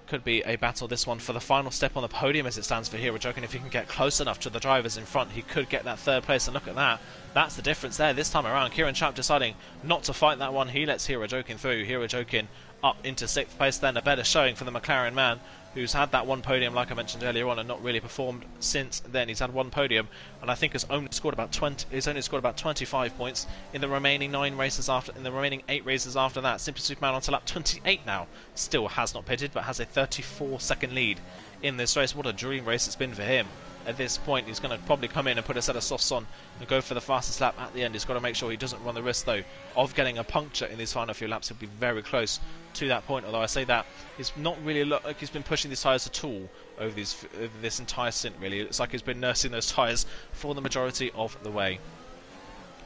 Could be a battle, this one, for the final step on the podium as it stands for Hero Joker. If he can get close enough to the drivers in front, he could get that 3rd place. And look at that. That's the difference there this time around. Kieran Chapp deciding not to fight that one. He lets Hero Joker through. Hero Joker up into 6th place then. A better showing for the McLaren man, who's had that one podium, like I mentioned earlier on, and not really performed since then. He's had one podium, and I think has only scored about 25 points in the remaining 8 races after that. Simply Superman onto lap 28 now. Still has not pitted, but has a 34-second lead in this race. What a dream race it's been for him. At this point, he's going to probably come in and put a set of softs on and go for the fastest lap at the end. He's got to make sure he doesn't run the risk, though, of getting a puncture in these final few laps. He'll be very close to that point, although I say that he's not really looked like he's been pushing these tyres at all over this entire stint, really. It's like he's been nursing those tyres for the majority of the way.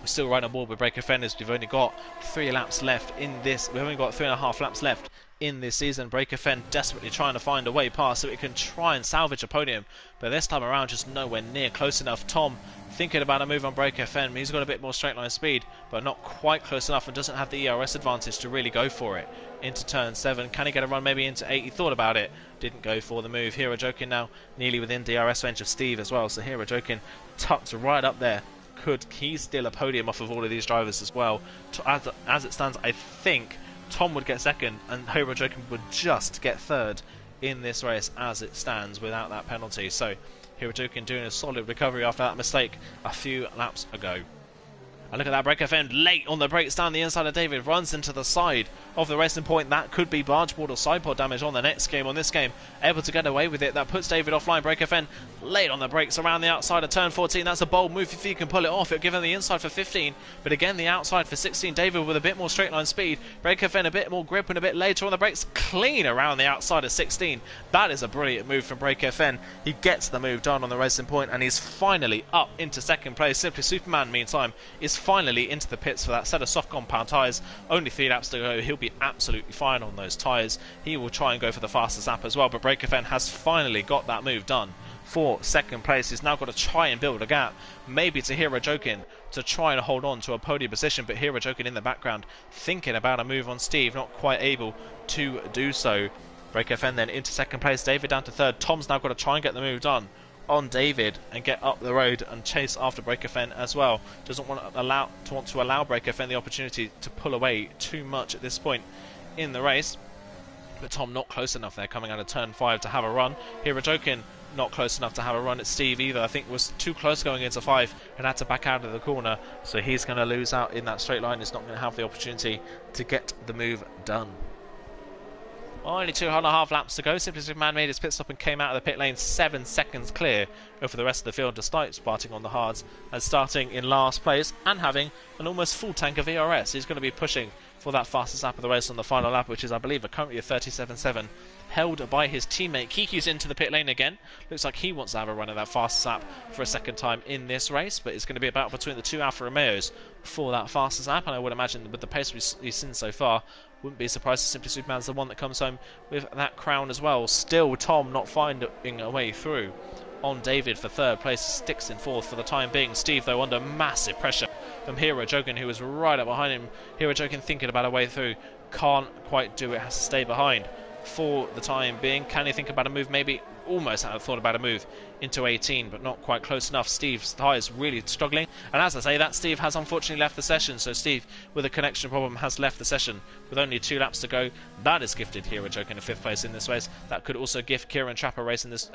We're still right on board with BreakFN as we've only got 3 laps left in this. We've only got 3.5 laps left in this season. BreakFN desperately trying to find a way past so it can try and salvage a podium, but this time around just nowhere near close enough. Tom thinking about a move on BreakFN. He's got a bit more straight line speed, but not quite close enough and doesn't have the ERS advantage to really go for it into turn 7. Can he get a run maybe into 8? He thought about it, didn't go for the move. Hero Joker now nearly within DRS range of Steve as well, so Hero Joker tucked right up there. Could he steal a podium off of all of these drivers as well? As it stands, I think Tom would get 2nd and Hero Joker would just get 3rd in this race as it stands without that penalty. So Hero Joker doing a solid recovery after that mistake a few laps ago. And look at that, BreakFN late on the brakes down the inside of David, runs into the side of the racing point. That could be bargeboard or sidepod damage on the next game. On this game, able to get away with it. That puts David offline. BreakFN late on the brakes around the outside of turn 14. That's a bold move if he can pull it off. It'll give him the inside for 15, but again the outside for 16. David with a bit more straight line speed. BreakFN a bit more grip and a bit later on the brakes. Clean around the outside of 16. That is a brilliant move from BreakFN. He gets the move done on the racing point and he's finally up into 2nd place. Simply Superman, meantime, is finally into the pits for that set of soft compound tyres. Only 3 laps to go. He'll be absolutely fine on those tyres. He will try and go for the fastest lap as well, but BreakFN has finally got that move done for 2nd place. He's now got to try and build a gap, maybe to Hero Jokin, to try and hold on to a podium position, but Hero Jokin in the background thinking about a move on Steve, not quite able to do so. BreakFN then into 2nd place, David down to 3rd. Tom's now got to try and get the move done on David and get up the road and chase after BreakFN as well. Doesn't want to allow BreakFN the opportunity to pull away too much at this point in the race. But Tom not close enough there coming out of turn 5 to have a run. Hero Jokin not close enough to have a run at Steve either. I think was too close going into 5 and had to back out of the corner, so he's going to lose out in that straight line. He's not going to have the opportunity to get the move done. Only 2.5 laps to go. Simply Superman made his pit stop and came out of the pit lane 7 seconds clear over the rest of the field, despite starting on the hards and starting in last place and having an almost full tank of ERS. He's going to be pushing for that fastest lap of the race on the final lap, which is, I believe, currently a 37.7, held by his teammate. Kiki's into the pit lane again. Looks like he wants to have a run at that fastest lap for a 2nd time in this race, but it's going to be a battle between the 2 Alfa Romeos for that fastest lap, and I would imagine with the pace we've seen so far, wouldn't be surprised if Simply Superman's the one that comes home with that crown as well. Still, Tom not finding a way through on David for 3rd place, sticks in 4th for the time being. Steve, though, under massive pressure from Hero Jokin, who was right up behind him. Hero Jokin thinking about a way through, can't quite do it, has to stay behind for the time being. Can he think about a move? Maybe almost thought about a move into 18, but not quite close enough. Steve's tyres really struggling, and as I say that, Steve has unfortunately left the session, so Steve with a connection problem has left the session with only 2 laps to go. That has gifted Hero Jokin a 5th place in this race. That could also gift Kieran Chapp a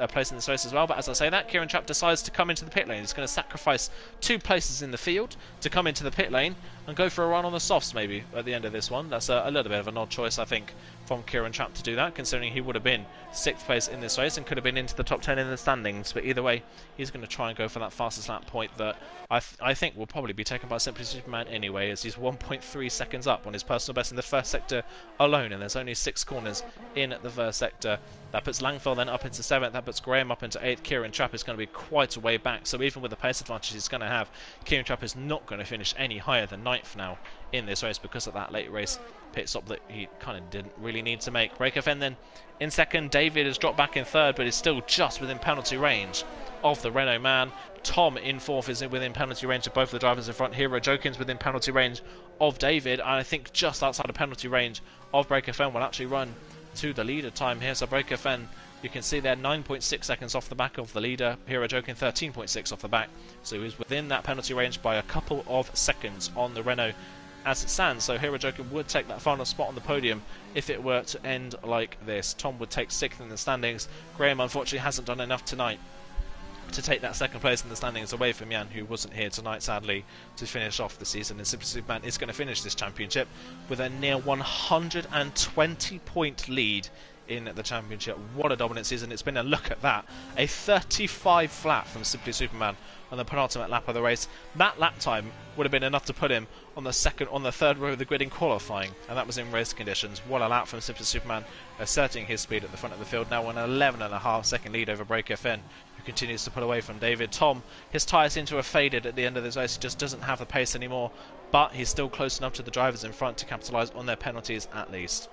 place in this race as well, but as I say that, Kieran Chapp decides to come into the pit lane. He's going to sacrifice 2 places in the field to come into the pit lane and go for a run on the softs maybe at the end of this one. That's a little bit of an odd choice, I think, from Kieran Trapp to do that, considering he would have been 6th place in this race and could have been into the top 10 in the standings. But either way, he's going to try and go for that fastest lap point that I think will probably be taken by Simply Superman anyway, as he's 1.3 seconds up on his personal best in the first sector alone, and there's only 6 corners in the first sector. That puts Langfell then up into 7th, that puts Graham up into 8th. Kieran Trapp is going to be quite a way back, so even with the pace advantage he's going to have, Kieran Trapp is not going to finish any higher than 9th now in this race because of that late race pit stop that he kind of didn't really need to make. Break FN then in 2nd. David has dropped back in 3rd, but is still just within penalty range of the Renault man. Tom in 4th is within penalty range of both the drivers in front. Hero Jokin's within penalty range of David, and I think just outside of penalty range of Break FN will actually run to the leader time here. So Break FN, you can see there, 9.6 seconds off the back of the leader. Hero Jokin 13.6 off the back, so he's within that penalty range by a couple of seconds on the Renault as it stands. So Hero Jokin would take that final spot on the podium if it were to end like this. Tom would take 6th in the standings. Graham unfortunately hasn't done enough tonight to take that 2nd place in the standings away from Jan, who wasn't here tonight sadly to finish off the season. And Simply Superman is going to finish this championship with a near 120 point lead in the championship. What a dominant season it's been, and look at that, a 35 flat from Simply Superman on the penultimate lap of the race. That lap time would have been enough to put him on the 3rd row of the grid in qualifying, and that was in race conditions. What a lap from Simply Superman, asserting his speed at the front of the field, now on an 11.5 second lead over Break FN, who continues to pull away from David. Tom, his tyres seem to have faded at the end of this race. He just doesn't have the pace anymore, but he's still close enough to the drivers in front to capitalise on their penalties at least.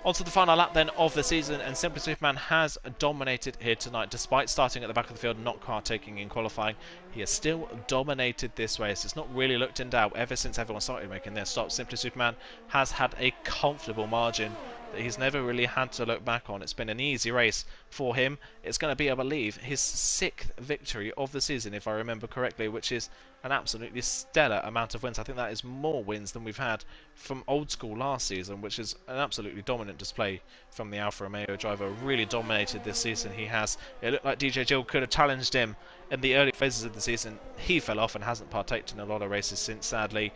On to the final lap then of the season, and Simply Superman has dominated here tonight. Despite starting at the back of the field, not car-taking in qualifying, he has still dominated this race. It's not really looked in doubt ever since everyone started making their stops. Simply Superman has had a comfortable margin that he's never really had to look back on. It's been an easy race for him. It's going to be, I believe, his 6th victory of the season, if I remember correctly, which is an absolutely stellar amount of wins. I think that is more wins than we've had from old school last season, which is an absolutely dominant display from the Alfa Romeo driver. Really dominated this season, he has. It looked like DJ Gill could have challenged him in the early phases of the season. He fell off and hasn't partaken in a lot of races since, sadly.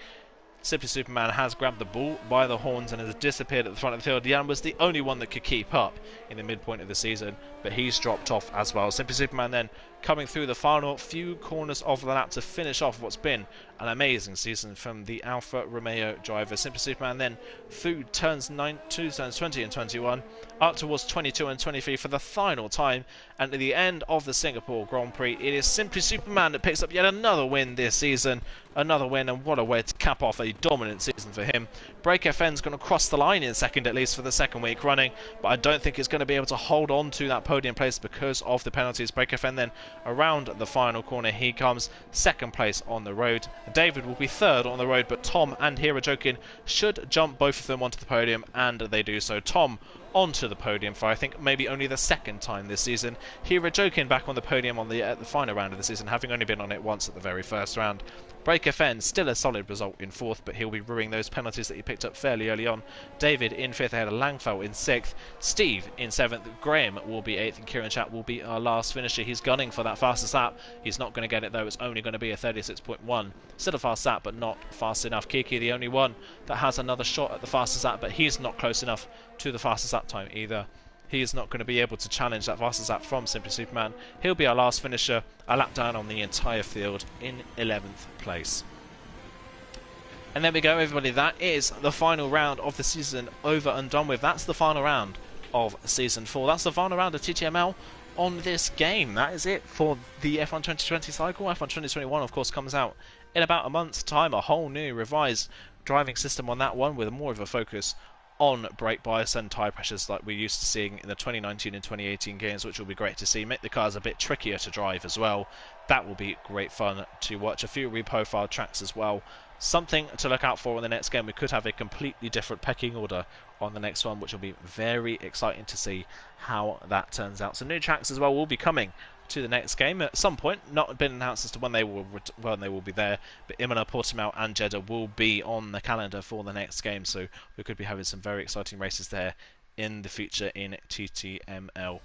Simply Superman has grabbed the bull by the horns and has disappeared at the front of the field. Jan was the only one that could keep up in the midpoint of the season, but he's dropped off as well. Simply Superman then coming through the final few corners of the lap to finish off what's been an amazing season from the Alfa Romeo driver. Simply Superman then through turns 20 and 21, up towards 22 and 23 for the final time, and at the end of the Singapore Grand Prix, it is Simply Superman that picks up yet another win this season. Another win, and what a way to cap off a dominant season for him. Break FN's going to cross the line in 2nd, at least for the 2nd week running, but I don't think it's going to be able to hold on to that podium place because of the penalties. Break FN then around the final corner, he comes 2nd place on the road. David will be 3rd on the road, but Tom and Hero Jokin should jump both of them onto the podium, and they do so. Tom onto the podium for I think maybe only the 2nd time this season. Hero Jokin back on the podium on the final round of the season, having only been on it once at the very first round. Break FN, still a solid result in 4th, but he'll be ruining those penalties that he picked up fairly early on. David in 5th ahead of Langfell in 6th. Steve in 7th. Graham will be 8th, and Kieran Chat will be our last finisher. He's gunning for that fastest lap. He's not going to get it though. It's only going to be a 36.1. Still a fast lap, but not fast enough. Kiki, the only one that has another shot at the fastest lap, but he's not close enough to the fastest lap time either. He is not going to be able to challenge that fastest lap from Simply Superman. He'll be our last finisher, a lap down on the entire field in 11th place. And there we go, everybody. That is the final round of the season over and done with. That's the final round of Season 4. That's the final round of TTML on this game. That is it for the F1 2020 cycle. F1 2021, of course, comes out in about a month's time. A whole new revised driving system on that one with more of a focus on brake bias and tyre pressures like we're used to seeing in the 2019 and 2018 games, which will be great to see. Make the cars a bit trickier to drive as well. That will be great fun to watch. A few reprofiled tracks as well. Something to look out for in the next game. We could have a completely different pecking order on the next one, which will be very exciting to see how that turns out. So new tracks as well will be coming to the next game at some point. Not been announced as to when they will be there, but Imola, Portimao and Jeddah will be on the calendar for the next game, so we could be having some very exciting races there in the future in TTML.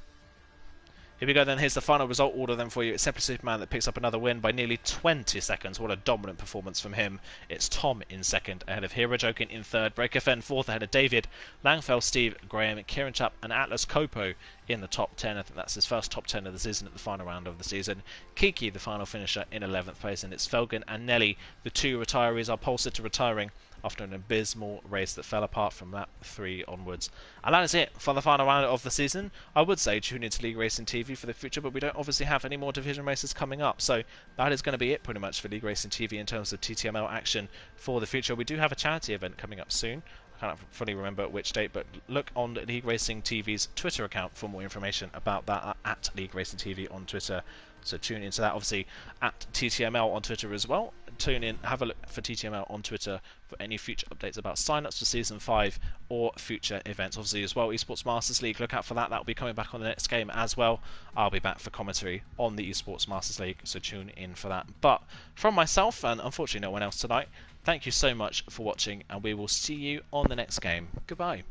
Here we go then, here's the final result order then for you. It's Simply Superman that picks up another win by nearly 20 seconds. What a dominant performance from him. It's Tom in second, ahead of Hero Jokin in third, BreakerFen fourth, ahead of David, Langfell, Steve, Graham, Kieran Chap and Atlas Kopo in the top 10. I think that's his first top 10 of the season at the final round of the season. Kiki, the final finisher, in 11th place, and it's Felgen and Nelly, the two retirees, are posted to retiring after an abysmal race that fell apart from lap 3 onwards. And that is it for the final round of the season. I would say tune into League Racing TV for the future, but we don't obviously have any more division races coming up, so that is going to be it pretty much for League Racing TV in terms of TTML action for the future. We do have a charity event coming up soon. I can't fully remember which date, but look on League Racing TV's Twitter account for more information about that at League Racing TV on Twitter. So tune into that, obviously at TTML on Twitter as well. Tune in, have a look for TTML on Twitter for any future updates about sign-ups for Season 5 or future events. Obviously as well, Esports Masters League, look out for that. That will be coming back on the next game as well. I'll be back for commentary on the Esports Masters League, so tune in for that. But from myself, and unfortunately no one else tonight, thank you so much for watching, and we will see you on the next game. Goodbye.